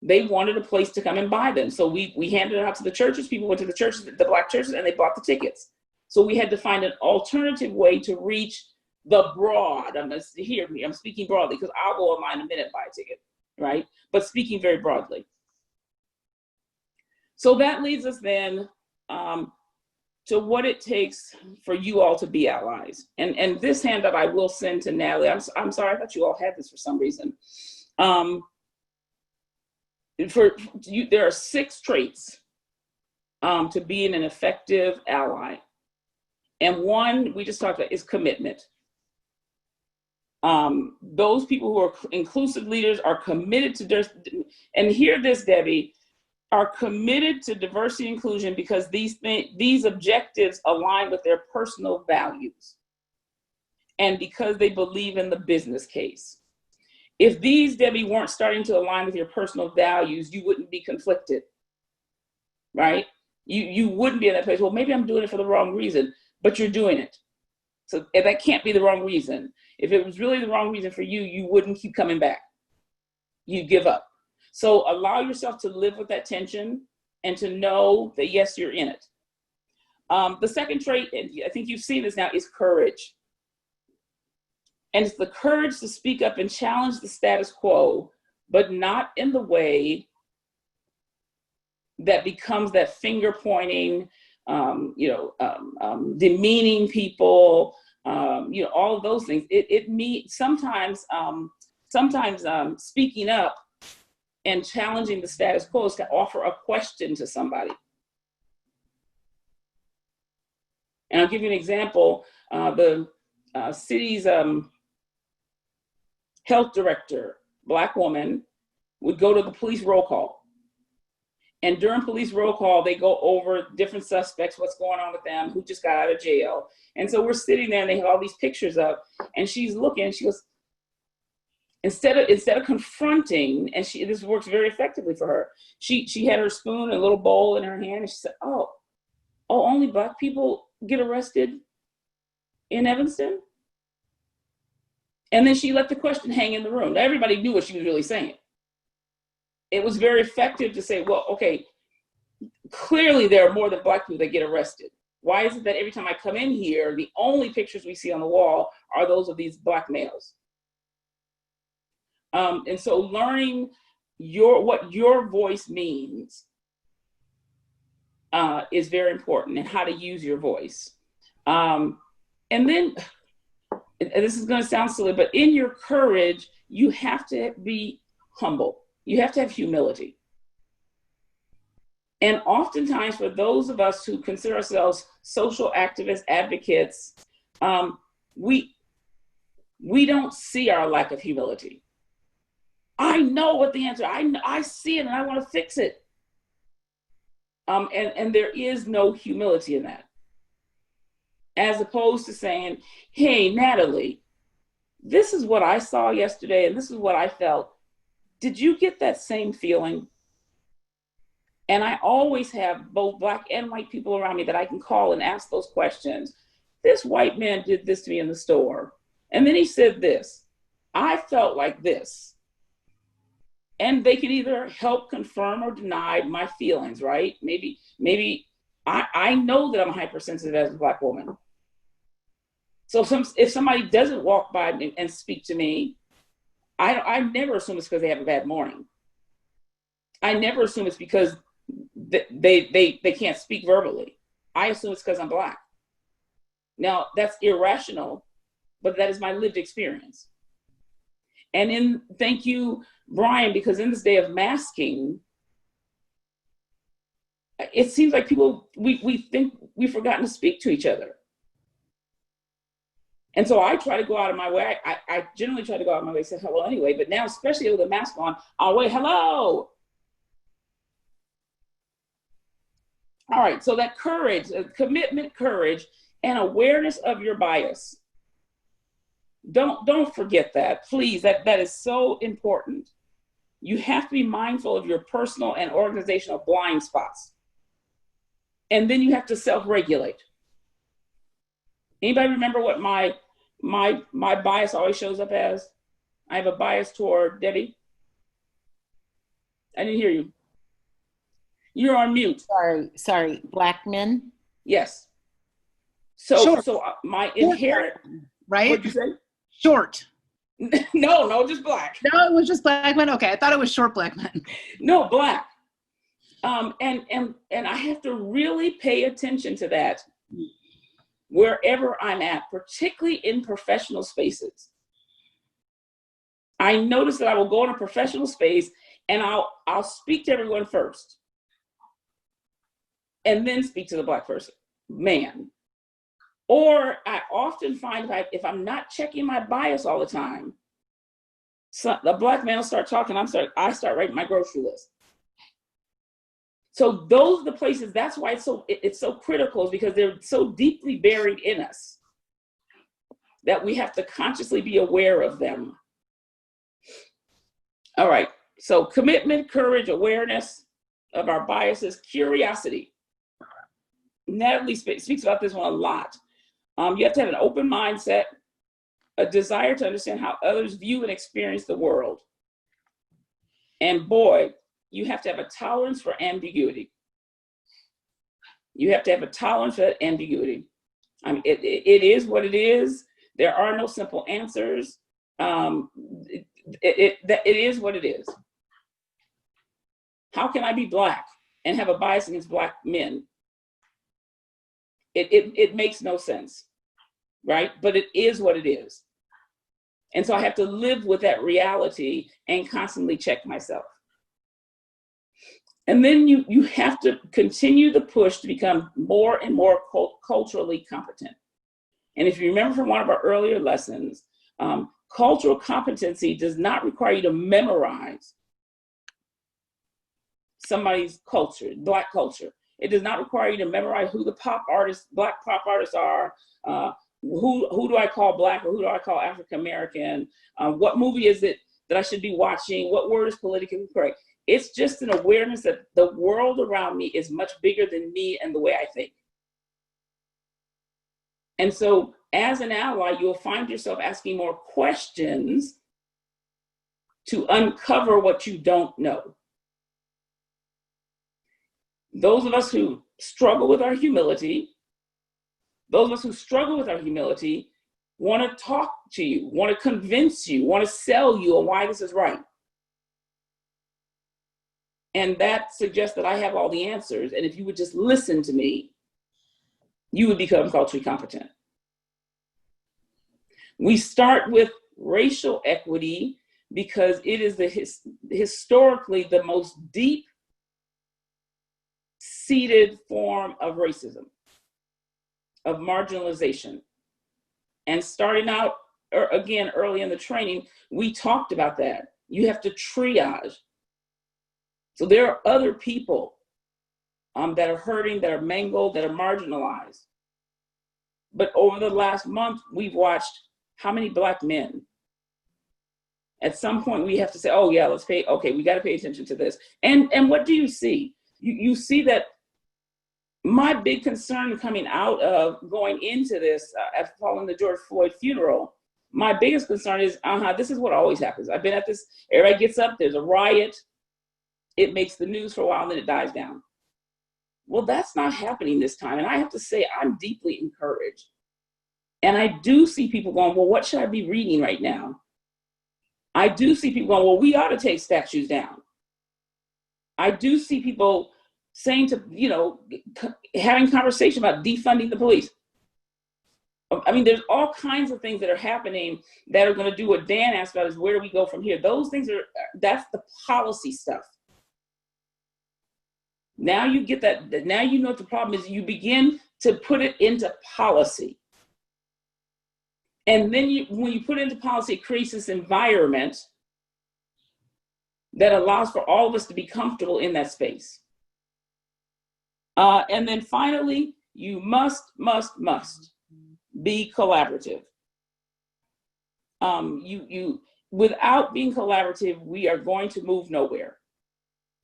They wanted a place to come and buy them. So we handed it out to the churches. People went to the churches, the Black churches, and they bought the tickets. So we had to find an alternative way to reach the broad. Hear me, I'm speaking broadly, because I'll go online in a minute and buy a ticket, right? But speaking very broadly. So that leads us then to what it takes for you all to be allies. And this handout I will send to Natalie. I'm sorry, I thought you all had this for some reason. There are 6 traits to being an effective ally. And one we just talked about is commitment. Those people who are inclusive leaders are committed to, and hear this, Debbie, are committed to diversity and inclusion because these objectives align with their personal values and because they believe in the business case. If these, Debbie, weren't starting to align with your personal values, you wouldn't be conflicted, right? You wouldn't be in that place, well, maybe I'm doing it for the wrong reason, but you're doing it. So that can't be the wrong reason. If it was really the wrong reason for you, you wouldn't keep coming back. You'd give up. So allow yourself to live with that tension and to know that, yes, you're in it. The second trait, and I think you've seen this now, is courage. And it's the courage to speak up and challenge the status quo, but not in the way that becomes that finger pointing, demeaning people, all of those things. It means sometimes speaking up and challenging the status quo is to offer a question to somebody. And I'll give you an example. The city's health director, Black woman, would go to the police roll call. And during police roll call, they go over different suspects, what's going on with them, who just got out of jail. And so we're sitting there and they have all these pictures up, and she's looking and she goes, instead of confronting, and this works very effectively for her, she had her spoon and a little bowl in her hand, and she said, oh, only Black people get arrested in Evanston? And then she let the question hang in the room. Now, everybody knew what she was really saying. It was very effective to say, well, okay, clearly there are more than Black people that get arrested. Why is it that every time I come in here, the only pictures we see on the wall are those of these Black males? And so learning what your voice means is very important, and how to use your voice. And then, and this is going to sound silly, but in your courage, you have to be humble. You have to have humility. And oftentimes for those of us who consider ourselves social activists, advocates, we don't see our lack of humility. I know what the answer, I see it and I want to fix it. And there is no humility in that. As opposed to saying, hey, Natalie, this is what I saw yesterday and this is what I felt. Did you get that same feeling? And I always have both Black and white people around me that I can call and ask those questions. This white man did this to me in the store. And then he said this. I felt like this. And they can either help confirm or deny my feelings, right? Maybe I know that I'm hypersensitive as a Black woman. So if somebody doesn't walk by me and speak to me, I never assume it's because they have a bad morning. I never assume it's because they can't speak verbally. I assume it's because I'm Black. Now, that's irrational, but that is my lived experience. And thank you, Brian, because in this day of masking, it seems like people, we think we've forgotten to speak to each other. And so I try to go out of my way. I generally try to go out of my way and say hello anyway, but now, especially with the mask on, I'll wait, hello. All right, so that courage, commitment, courage, and awareness of your bias. Don't forget that, please. That is so important. You have to be mindful of your personal and organizational blind spots. And then you have to self-regulate. Anybody remember what my bias always shows up as? I have a bias toward Debbie. I didn't hear you. You're on mute. Sorry, Black men? Yes. So my Short inherent, right? What'd you say? Short. No, just Black. No, it was just Black men. Okay, I thought it was short Black men. No, Black. And I have to really pay attention to that wherever I'm at, particularly in professional spaces. I notice that I will go in a professional space and I'll speak to everyone first and then speak to the Black person, man. Or I often find if I'm not checking my bias all the time, so the Black man will start talking, I start writing my grocery list. So those are the places, that's why it's so critical, is because they're so deeply buried in us that we have to consciously be aware of them. All right, so commitment, courage, awareness of our biases, curiosity. Natalie speaks about this one a lot. You have to have an open mindset, a desire to understand how others view and experience the world. And boy, you have to have a tolerance for ambiguity. You have to have a tolerance for that ambiguity. I mean, it is what it is. There are no simple answers. It is what it is. How can I be Black and have a bias against Black men? It makes no sense, right? But it is what it is. And so I have to live with that reality and constantly check myself. And then you have to continue the push to become more and more culturally competent. And if you remember from one of our earlier lessons, cultural competency does not require you to memorize somebody's culture, Black culture. It does not require you to memorize who the Black pop artists are, who do I call Black or who do I call African American, what movie is it that I should be watching, what word is politically correct. It's just an awareness that the world around me is much bigger than me and the way I think. And so as an ally, you'll find yourself asking more questions to uncover what you don't know. Those of us who struggle with our humility, want to talk to you, want to convince you, want to sell you on why this is right. And that suggests that I have all the answers. And if you would just listen to me, you would become culturally competent. We start with racial equity because it is historically the most deep seated form of racism, of marginalization. And starting out, again, early in the training, we talked about that. You have to triage. So there are other people that are hurting, that are mangled, that are marginalized. But over the last month, we've watched how many Black men? At some point, we have to say, oh yeah, we got to pay attention to this. And what do you see? You see that my big concern coming out of going into this, following the George Floyd funeral, my biggest concern is, this is what always happens. I've been at this, everybody gets up, there's a riot, it makes the news for a while, and then it dies down. Well, that's not happening this time. And I have to say, I'm deeply encouraged. And I do see people going, well, what should I be reading right now? I do see people going, well, we ought to take statues down. I do see people saying having conversation about defunding the police. I mean, there's all kinds of things that are happening that are going to do what Dan asked about, is where do we go from here? Those things that's the policy stuff. Now you get that, now you know what the problem is, you begin to put it into policy. And then when you put it into policy, it creates this environment that allows for all of us to be comfortable in that space. And then finally, you must be collaborative. Without being collaborative, we are going to move nowhere.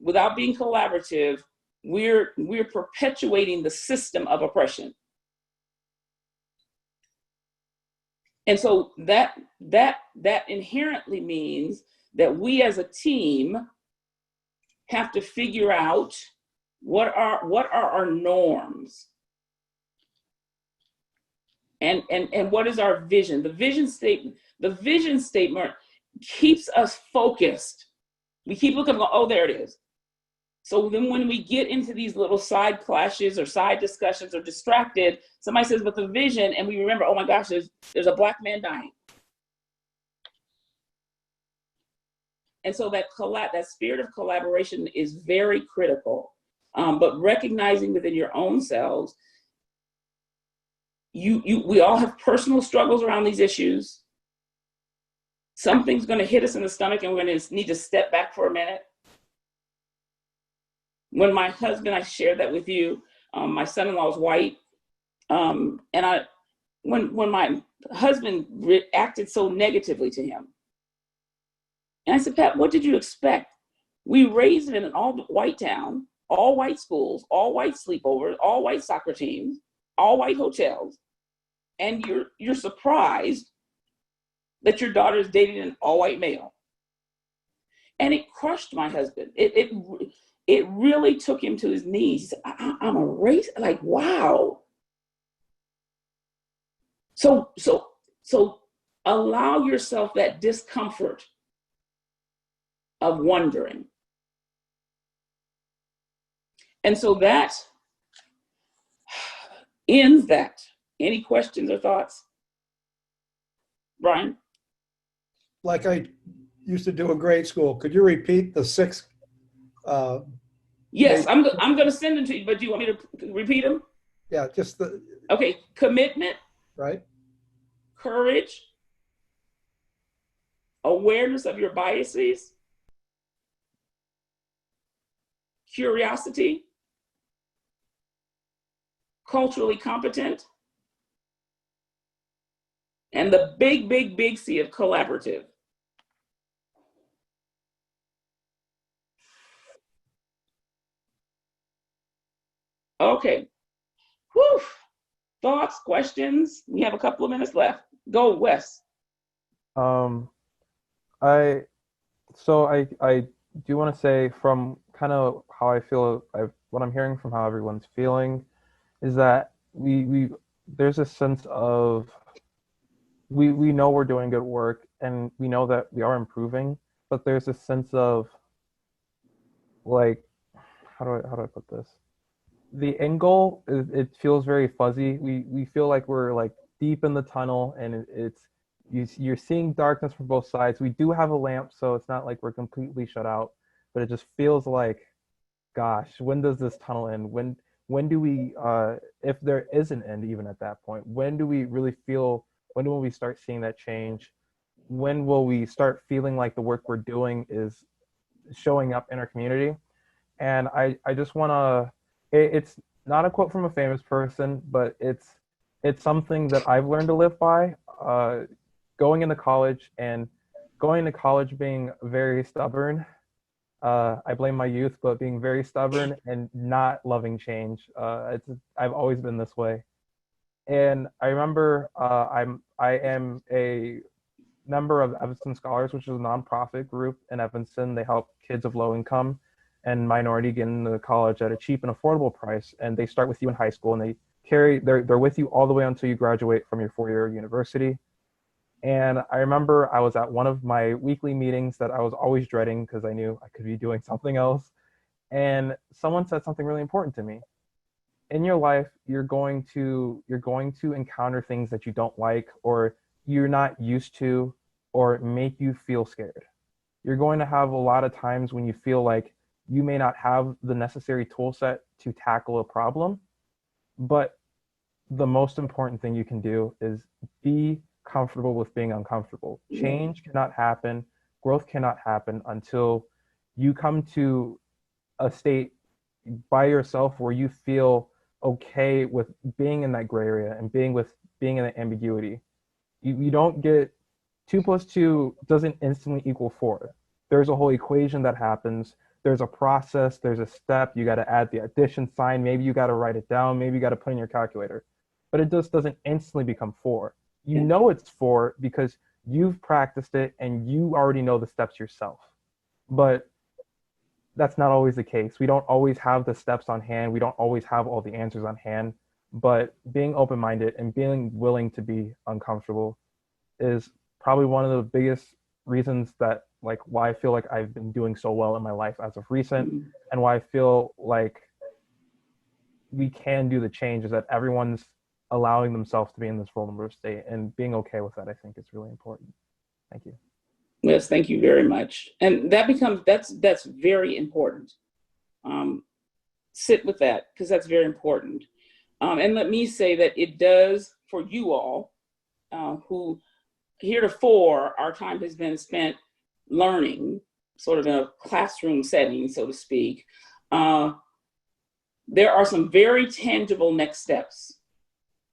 Without being collaborative, we're perpetuating the system of oppression. And so that inherently means that we as a team have to figure out what are our norms, and what is our vision. The vision statement keeps us focused. We keep looking, oh, there it is. So then when we get into these little side clashes or side discussions or distracted, somebody says, but the vision, and we remember, oh my gosh, there's a Black man dying. And so that spirit of collaboration is very critical. But recognizing within your own selves, we all have personal struggles around these issues. Something's going to hit us in the stomach and we're going to need to step back for a minute. When my husband, I shared that with you, my son-in-law is white. When my husband reacted so negatively to him, and I said, Pat, what did you expect? We raised him in an all-white town, all white schools, all white sleepovers, all white soccer teams, all white hotels. And you're surprised that your daughter is dating an all white male. And it crushed my husband. It really took him to his knees. He said, I'm a racist, like, wow. So allow yourself that discomfort of wondering. And so that ends that. Any questions or thoughts? Brian? Like I used to do in grade school, could you repeat the 6? Yes, I'm going to send them to you, but do you want me to repeat them? Yeah, just the. Okay, commitment. Right. Courage. Awareness of your biases. curiosity, culturally competent, and the big, big, big C of collaborative. Okay. Whew. Thoughts, questions? We have a couple of minutes left. Go, Wes. I do want to say, from kind of how I feel, what I'm hearing from how everyone's feeling is that there's a sense of we know we're doing good work and we know that we are improving, but there's a sense of, like, how do I put this? The end goal, it feels very fuzzy. We feel like we're like deep in the tunnel, and you're seeing darkness from both sides. We do have a lamp, so it's not like we're completely shut out, but it just feels like, gosh, when does this tunnel end? When do we, if there is an end even at that point, when do we really feel, when will we start seeing that change? When will we start feeling like the work we're doing is showing up in our community? And I just want to, it's not a quote from a famous person, but it's something that I've learned to live by. Going into college being very stubborn. I blame my youth, but being very stubborn and not loving change. I've always been this way. And I remember I am a member of Evanston Scholars, which is a nonprofit group in Evanston. They help kids of low income and minority get into college at a cheap and affordable price. And they start with you in high school, and they're with you all the way until you graduate from your 4-year university. And I remember I was at one of my weekly meetings that I was always dreading because I knew I could be doing something else. And someone said something really important to me. In your life, you're going to encounter things that you don't like, or you're not used to, or make you feel scared. You're going to have a lot of times when you feel like you may not have the necessary tool set to tackle a problem, but the most important thing you can do is be comfortable with being uncomfortable. Change cannot happen, growth cannot happen until you come to a state by yourself where you feel okay with being in that gray area and being in the ambiguity. You don't get 2 + 2 doesn't instantly equal 4. There's a whole equation that happens. There's a process, there's a step. You got to add the addition sign. Maybe you got to write it down. Maybe you got to put in your calculator. But it just doesn't instantly become 4. You know it's 4 because you've practiced it and you already know the steps yourself. But that's not always the case. We don't always have the steps on hand. We don't always have all the answers on hand. But being open-minded and being willing to be uncomfortable is probably one of the biggest reasons that, like, why I feel like I've been doing so well in my life as of recent, and why I feel like we can do the change, is that everyone's allowing themselves to be in this vulnerable state, and being okay with that, I think, is really important. Thank you. Yes, thank you very much. And that's very important. Sit with that, because that's very important. And let me say that it does for you all who heretofore our time has been spent learning, sort of in a classroom setting, so to speak. There are some very tangible next steps.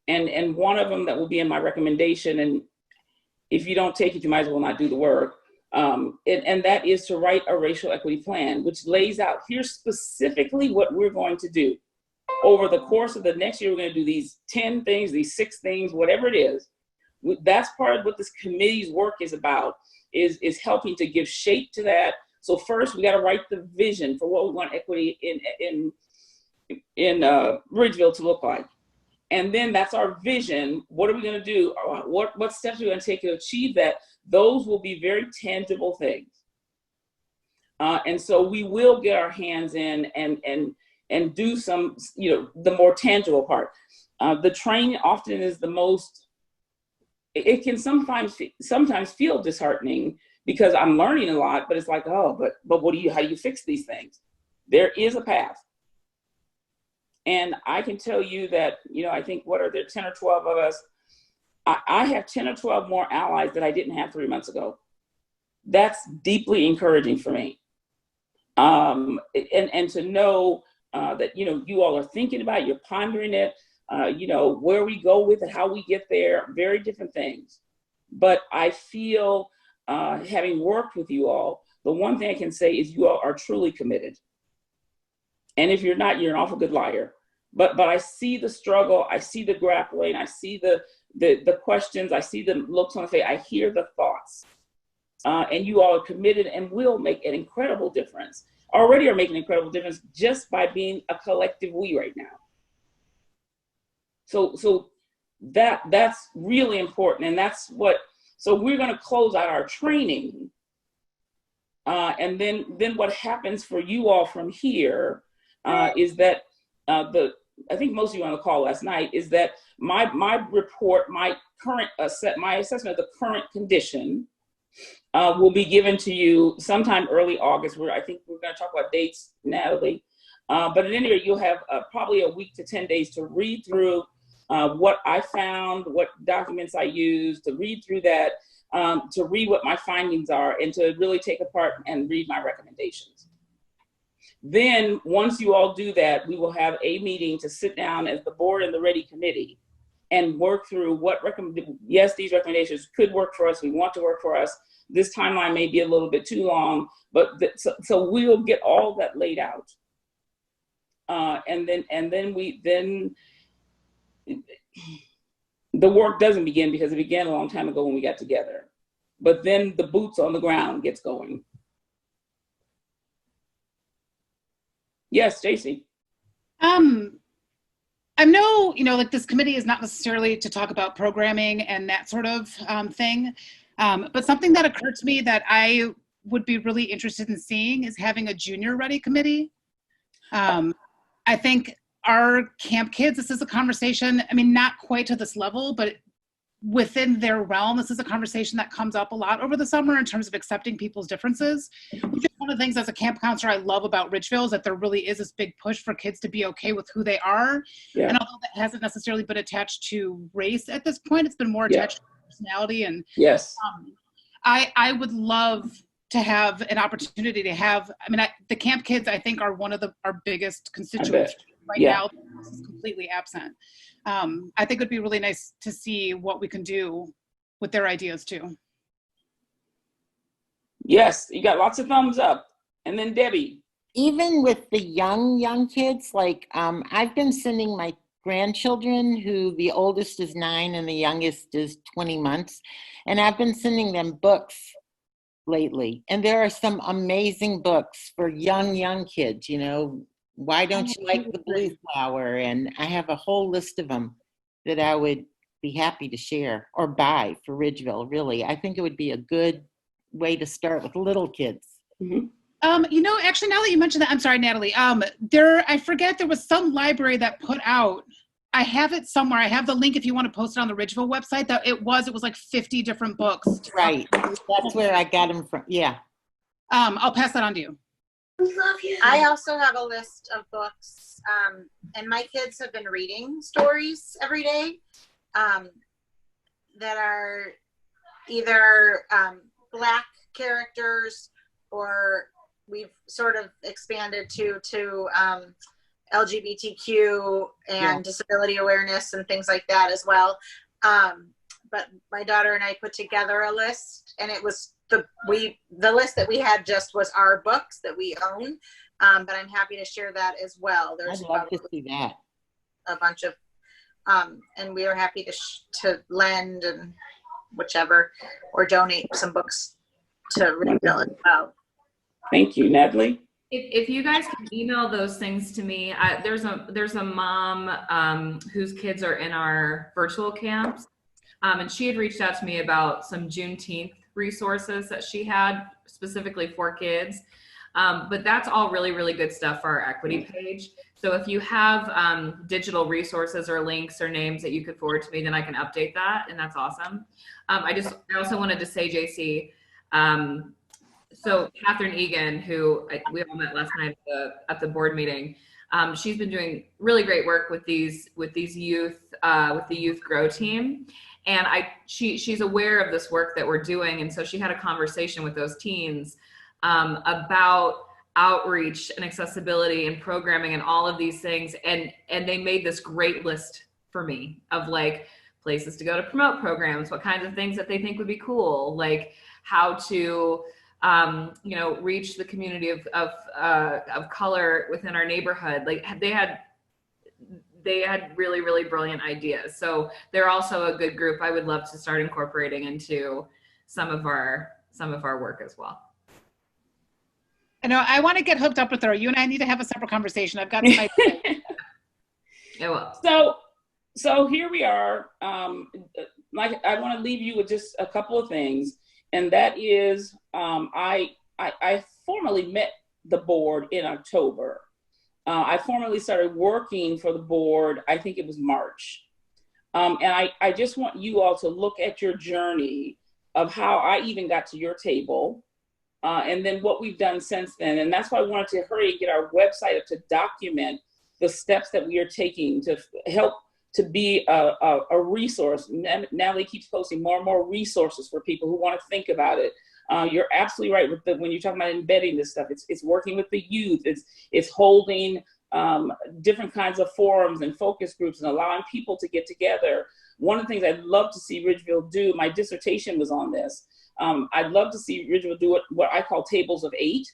And one of them that will be in my recommendation, and if you don't take it, you might as well not do the work. And that is to write a racial equity plan, which lays out, here's specifically what we're going to do. Over the course of the next year, we're going to do these 10 things, these 6 things, whatever it is. That's part of what this committee's work is about, is helping to give shape to that. So first, we got to write the vision for what we want equity in Ridgeville to look like. And then that's our vision. What are we going to do? What steps are we going to take to achieve that? Those will be very tangible things. And so we will get our hands in and do some, the more tangible part. The training often is the most, it can sometimes feel disheartening because I'm learning a lot, but it's like, oh, but how do you fix these things? There is a path. And I can tell you that, I think, what are there, 10 or 12 of us? I have 10 or 12 more allies that I didn't have 3 months ago. That's deeply encouraging for me. and to know that, you know, you all are thinking about it, you're pondering it, you know, where we go with it, how we get there, very different things. But I feel, having worked with you all, the one thing I can say is you all are truly committed. And if you're not, you're an awful good liar. But I see the struggle, I see the grappling, I see the questions, I see the looks on the face, I hear the thoughts. And you all are committed and will make an incredible difference. Already are making an incredible difference just by being a collective we right now. So that's really important. And that's what, so we're going to close out our training. And then what happens for you all from here is that I think most of you on the call last night is that my report, my assessment of the current condition will be given to you sometime early August, where I think we're going to talk about dates, Natalie. But at any rate, you'll have probably a week to 10 days to read through what I found, what documents I used, to read through that, to read what my findings are, and to really take apart and read my recommendations. Then once you all do that, we will have a meeting to sit down as the board and the Ready Committee and work through yes, these recommendations could work for us. We want to work for us. This timeline may be a little bit too long, but so we'll get all that laid out. And then the work doesn't begin, because it began a long time ago when we got together. But then the boots on the ground gets going. Yes, JC. I know, you know, like this committee is not necessarily to talk about programming and that sort of thing, but something that occurred to me that I would be really interested in seeing is having a junior Ready committee. I think our camp kids, this is a conversation, I mean, not quite to this level, but within their realm, this is a conversation that comes up a lot over the summer in terms of accepting people's differences. Which is one of the things as a camp counselor I love about Ridgeville is that there really is this big push for kids to be okay with who they are. Yeah. And although that hasn't necessarily been attached to race at this point, it's been more attached to personality. And yes, I would love to have an opportunity to have, I mean, the camp kids, I think, are one of our biggest constituents right now. This is completely absent. I think it'd be really nice to see what we can do with their ideas too. Yes, you got lots of thumbs up. And then Debbie. Even with the young kids, like I've been sending my grandchildren, who the oldest is 9 and the youngest is 20 months, and I've been sending them books lately. And there are some amazing books for young kids, you know. Why don't you like the blue flower? And I have a whole list of them that I would be happy to share or buy for Ridgeville, really. I think it would be a good way to start with little kids. Mm-hmm. You know, actually, now that you mentioned that, I'm sorry, Natalie, I forget, there was some library that put out, I have it somewhere. I have the link if you want to post it on the Ridgeville website. That it was like 50 different books. Right. That's where I got them from. Yeah. I'll pass that on to you. Love you. I also have a list of books, and my kids have been reading stories every day that are either Black characters, or we've sort of expanded to LGBTQ and disability awareness and things like that as well. But my daughter and I put together a list, and it was the list that we had just was our books that we own, but I'm happy to share that as well. There's I'd love to see that. A bunch of, and we are happy to lend and whichever, or donate some books to Ridgeville as well. Thank you, Natalie. If you guys can email those things to me, there's a mom whose kids are in our virtual camps, and she had reached out to me about some Juneteenth resources that she had specifically for kids. But that's all really, really good stuff for our equity page. So if you have digital resources or links or names that you could forward to me, then I can update that, and that's awesome. I also wanted to say, JC, so Catherine Egan, who we all met last night at the board meeting, she's been doing really great work with these youth, with the Youth Grow team. And she's aware of this work that we're doing. And so she had a conversation with those teens about outreach and accessibility and programming and all of these things. And they made this great list for me of like places to go to promote programs, what kinds of things that they think would be cool, like how to, you know, reach the community of color within our neighborhood. Like they had really, really brilliant ideas. So they're also a good group I would love to start incorporating into some of our work as well. I know I want to get hooked up with her. You and I need to have a separate conversation. I've got some ideas. Yeah, well. So here we are. Like I want to leave you with just a couple of things, and that is I formally met the board in October. I formally started working for the board, I think it was March. And I just want you all to look at your journey of how I even got to your table, and then what we've done since then. And that's why I wanted to hurry and get our website up to document the steps that we are taking to help to be a resource. Natalie keeps posting more and more resources for people who want to think about it. You're absolutely right with when you're talking about embedding this stuff. It's working with the youth. It's holding different kinds of forums and focus groups and allowing people to get together. One of the things I'd love to see Ridgeville do, my dissertation was on this. I'd love to see Ridgeville do what I call tables of 8,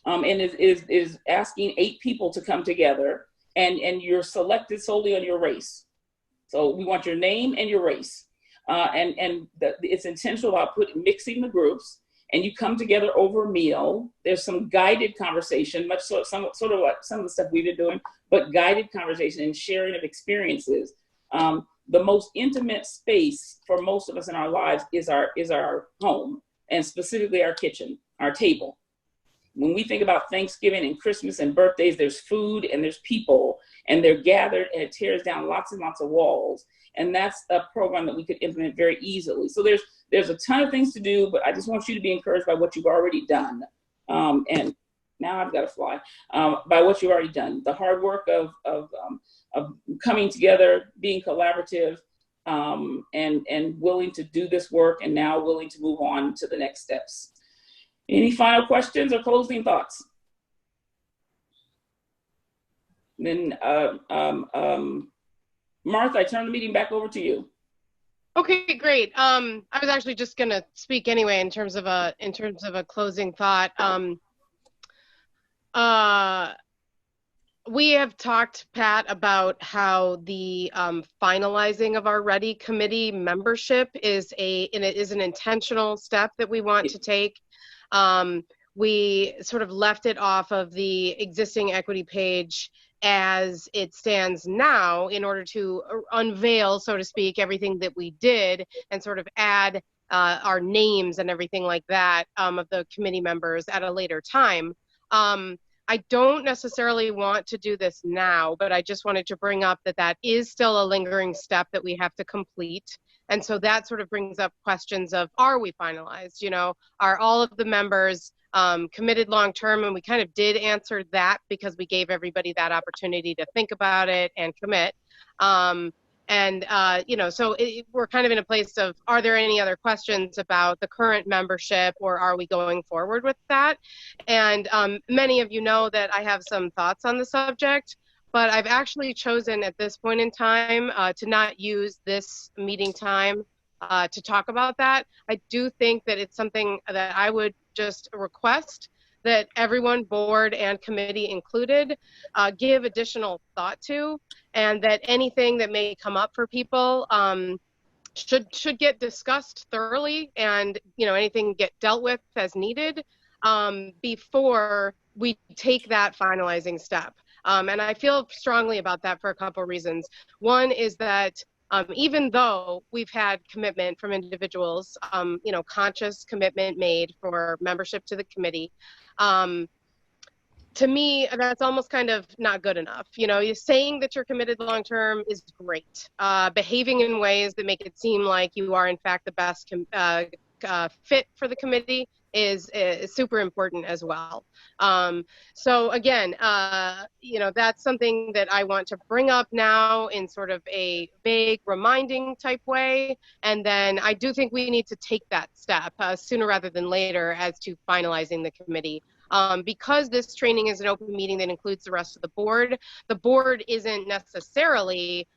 and is asking 8 people to come together, and you're selected solely on your race. So we want your name and your race. It's intentional about mixing the groups, and you come together over a meal. There's some guided conversation, sort of what some of the stuff we've been doing, but guided conversation and sharing of experiences. The most intimate space for most of us in our lives is our home, and specifically our kitchen, our table. When we think about Thanksgiving and Christmas and birthdays, there's food and there's people, and they're gathered, and it tears down lots and lots of walls. And that's a program that we could implement very easily. So there's a ton of things to do, but I just want you to be encouraged by what you've already done. And now I've got to fly, by what you've already done. The hard work of coming together, being collaborative, and willing to do this work, and now willing to move on to the next steps. Any final questions or closing thoughts? Then, Martha, I turn the meeting back over to you. Okay, great. I was actually just going to speak anyway in terms of a closing thought. We have talked, Pat, about how the finalizing of our Ready Committee membership is an intentional step that we want to take. We sort of left it off of the existing equity page as it stands now in order to unveil, so to speak, everything that we did and sort of add our names and everything like that of the committee members at a later time. I don't necessarily want to do this now, but I just wanted to bring up that is still a lingering step that we have to complete. And so that sort of brings up questions of, are we finalized? You know, are all of the members committed long-term? And we kind of did answer that because we gave everybody that opportunity to think about it and commit. You know, so we're kind of in a place of, are there any other questions about the current membership, or are we going forward with that? And many of you know that I have some thoughts on the subject, but I've actually chosen at this point in time to not use this meeting time to talk about that. I do think that it's something that I would just request that everyone, board and committee included, give additional thought to, and that anything that may come up for people should get discussed thoroughly, and you know, anything get dealt with as needed before we take that finalizing step. And I feel strongly about that for a couple of reasons. One is that even though we've had commitment from individuals, you know, conscious commitment made for membership to the committee, to me, that's almost kind of not good enough. You know, you're saying that you're committed long-term is great. Behaving in ways that make it seem like you are in fact the best fit for the committee is super important as well. So again, you know, that's something that I want to bring up now in sort of a vague reminding type way. And then I do think we need to take that step sooner rather than later as to finalizing the committee. Because this training is an open meeting that includes the rest of the board isn't necessarily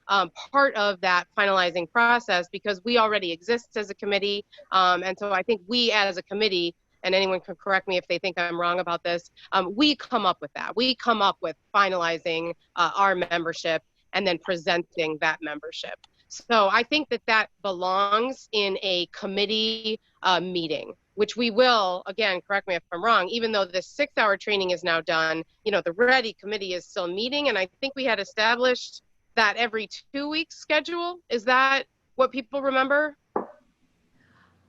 part of that finalizing process because we already exist as a committee. And so I think we as a committee, and anyone can correct me if they think I'm wrong about this, we come up with that. We come up with finalizing our membership and then presenting that membership. So I think that belongs in a committee meeting, which we will, again, correct me if I'm wrong, even though the 6-hour training is now done, the READY committee is still meeting. And I think we had established that every 2 weeks schedule. Is that what people remember?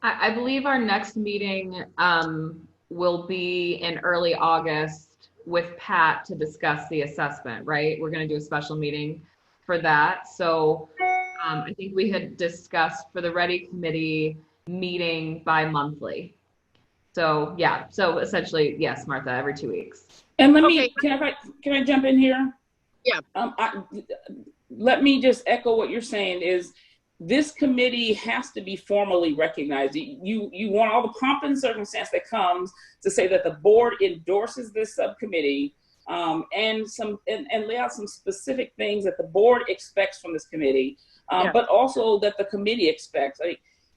I believe our next meeting will be in early August with Pat to discuss the assessment, right? We're going to do a special meeting for that. So I think we had discussed for the READY committee meeting bi-monthly. So yeah, so essentially, yes, Martha, every 2 weeks. And let me, can I jump in here? Yeah. Let me just echo what you're saying is this committee has to be formally recognized. You want all the pomp and circumstance that comes to say that the board endorses this subcommittee and lay out some specific things that the board expects from this committee, but also that the committee expects.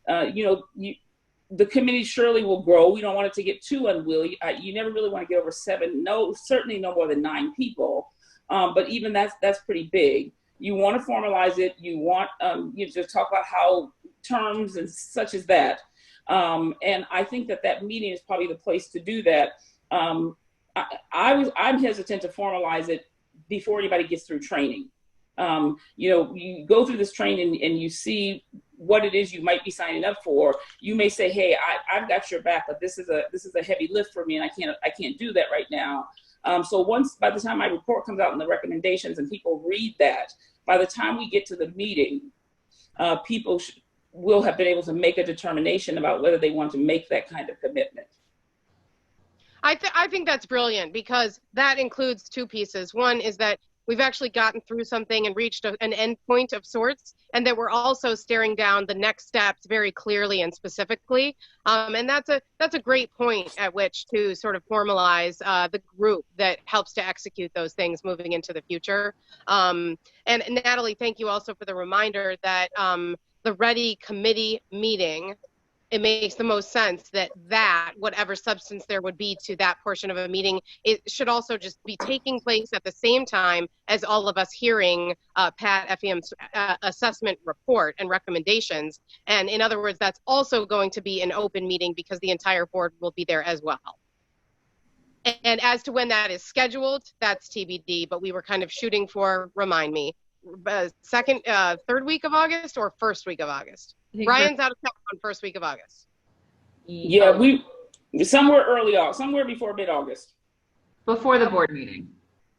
The committee surely will grow. We don't want it to get too unwieldy. You never really want to get over 7. No, certainly no more than 9 people. But even that's pretty big. You want to formalize it. You want to talk about how terms and such as that. And I think that meeting is probably the place to do that. I'm hesitant to formalize it before anybody gets through training. You go through this training and you see what it is you might be signing up for. You may say, hey, I've got your back, but this is a heavy lift for me and I can't do that right now. So by the time my report comes out and the recommendations and people read that, by the time we get to the meeting, people will have been able to make a determination about whether they want to make that kind of commitment. I think that's brilliant because that includes 2 pieces. One is that we've actually gotten through something and reached an end point of sorts, and that we're also staring down the next steps very clearly and specifically. And that's a great point at which to sort of formalize the group that helps to execute those things moving into the future. And Natalie, thank you also for the reminder that the READY committee meeting, it makes the most sense that whatever substance there would be to that portion of a meeting, it should also just be taking place at the same time as all of us hearing Pat FEM's assessment report and recommendations. And in other words, that's also going to be an open meeting because the entire board will be there as well. And as to when that is scheduled, that's TBD, but we were kind of shooting for, remind me, third week of August or first week of August? Brian's out of town on first week of August. Yeah, somewhere early August, somewhere before mid-August. Before the board meeting.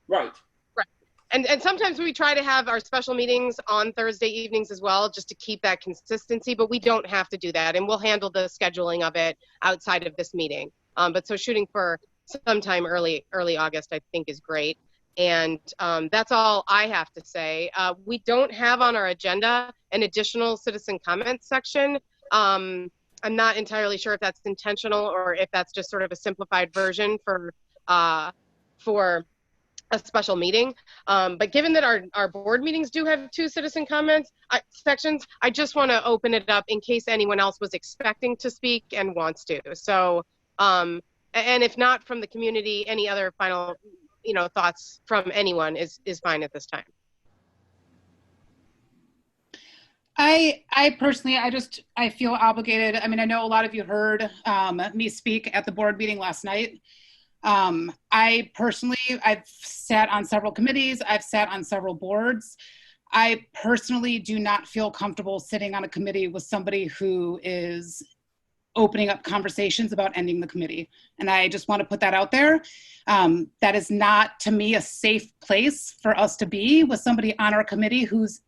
Right. Right. And sometimes we try to have our special meetings on Thursday evenings as well, just to keep that consistency, but we don't have to do that. And we'll handle the scheduling of it outside of this meeting. But so shooting for sometime early August, I think is great. And that's all I have to say. We don't have on our agenda an additional citizen comments section. I'm not entirely sure if that's intentional or if that's just sort of a simplified version for a special meeting. But given that our board meetings do have 2 citizen comments sections, I just want to open it up in case anyone else was expecting to speak and wants to. So, and if not from the community, any other final thoughts from anyone is fine at this time. I personally, I feel obligated. I mean, I know a lot of you heard me speak at the board meeting last night. I personally, I've sat on several committees. I've sat on several boards. I personally do not feel comfortable sitting on a committee with somebody who is opening up conversations about ending the committee. And I just want to put that out there. That is not, to me, a safe place for us to be with somebody on our committee who's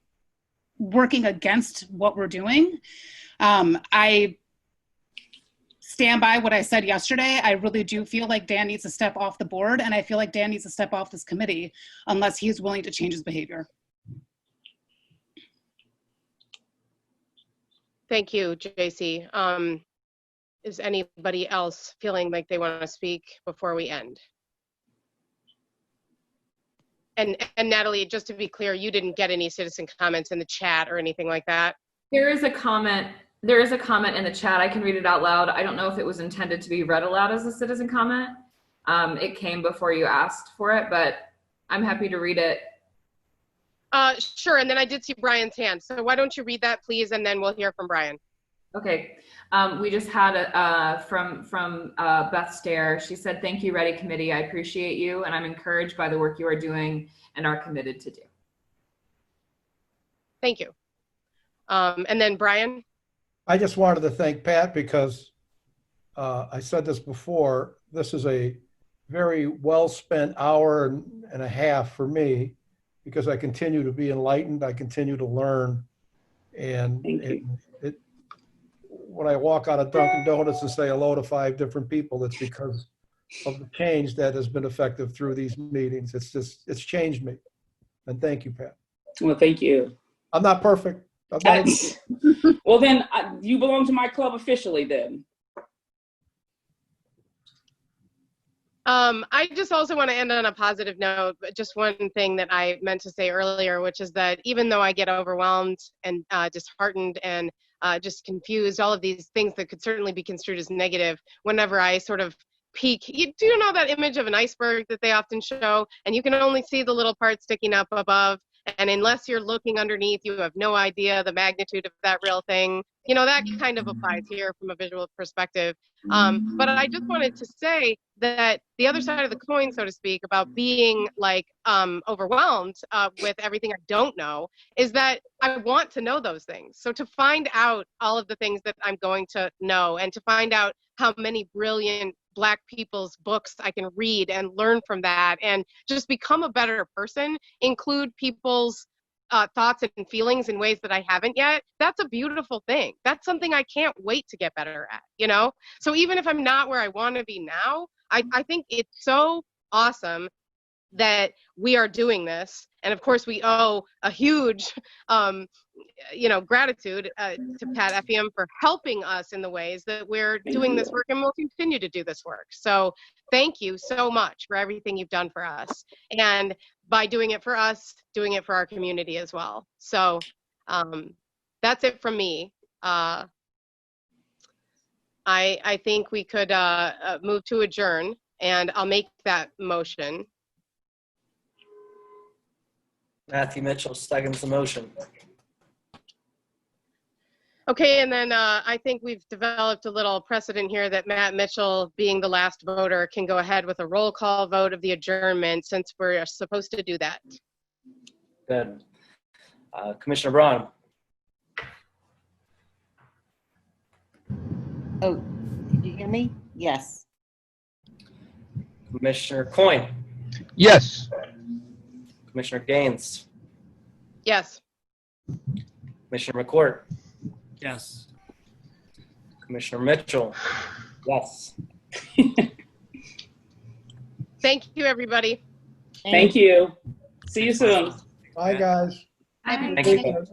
working against what we're doing. I stand by what I said yesterday. I really do feel like Dan needs to step off the board, and I feel like Dan needs to step off this committee unless he's willing to change his behavior. Thank you, JC. is anybody else feeling like they want to speak before we end? And Natalie, just to be clear, you didn't get any citizen comments in the chat or anything like that? There is a comment in the chat. I can read it out loud. I don't know if it was intended to be read aloud as a citizen comment. It came before you asked for it, but I'm happy to read it. Sure, and then I did see Brian's hand. So why don't you read that, please, and then we'll hear from Brian. Okay, we just had from Beth Stair. She said, "Thank you, Ready Committee. I appreciate you, and I'm encouraged by the work you are doing and are committed to do." Thank you. And then Brian? I just wanted to thank Pat because I said this before, this is a very well-spent hour and a half for me because I continue to be enlightened, I continue to learn, and when I walk out of Dunkin' Donuts and say hello to 5 different people, it's because of the change that has been effective through these meetings. It's changed me. And thank you, Pat. Well, thank you. I'm not perfect. Well, then you belong to my club officially then. I just also want to end on a positive note, but just one thing that I meant to say earlier, which is that even though I get overwhelmed and disheartened and just confused, all of these things that could certainly be construed as negative, whenever I sort of peek, do you know that image of an iceberg that they often show, and you can only see the little part sticking up above, and unless you're looking underneath, you have no idea the magnitude of that real thing. You know, that kind of applies here from a visual perspective. But I just wanted to say that the other side of the coin, so to speak, about being like overwhelmed with everything I don't know is that I want to know those things. So to find out all of the things that I'm going to know and to find out how many brilliant Black people's books I can read and learn from that and just become a better person, include people's thoughts and feelings in ways that I haven't yet, that's a beautiful thing. That's something I can't wait to get better at, you know? So even if I'm not where I want to be now, I think it's so awesome that we are doing this. And of course, we owe a huge, gratitude to Pat Effiam for helping us in the ways that we're doing this work and will continue to do this work. So thank you so much for everything you've done for us. And by doing it for us, doing it for our community as well. So that's it from me. I think we could move to adjourn, and I'll make that motion. Matthew Mitchell seconds the motion. Okay, and then I think we've developed a little precedent here that Matt Mitchell, being the last voter, can go ahead with a roll call vote of the adjournment since we're supposed to do that. Good. Commissioner Braun. Oh, did you hear me? Yes. Commissioner Coyne. Yes. Commissioner Gaines. Yes. Commissioner McCourt. Yes. Commissioner Mitchell. Yes. Thank you, everybody. Thank you. See you soon. Bye, guys. Thank you.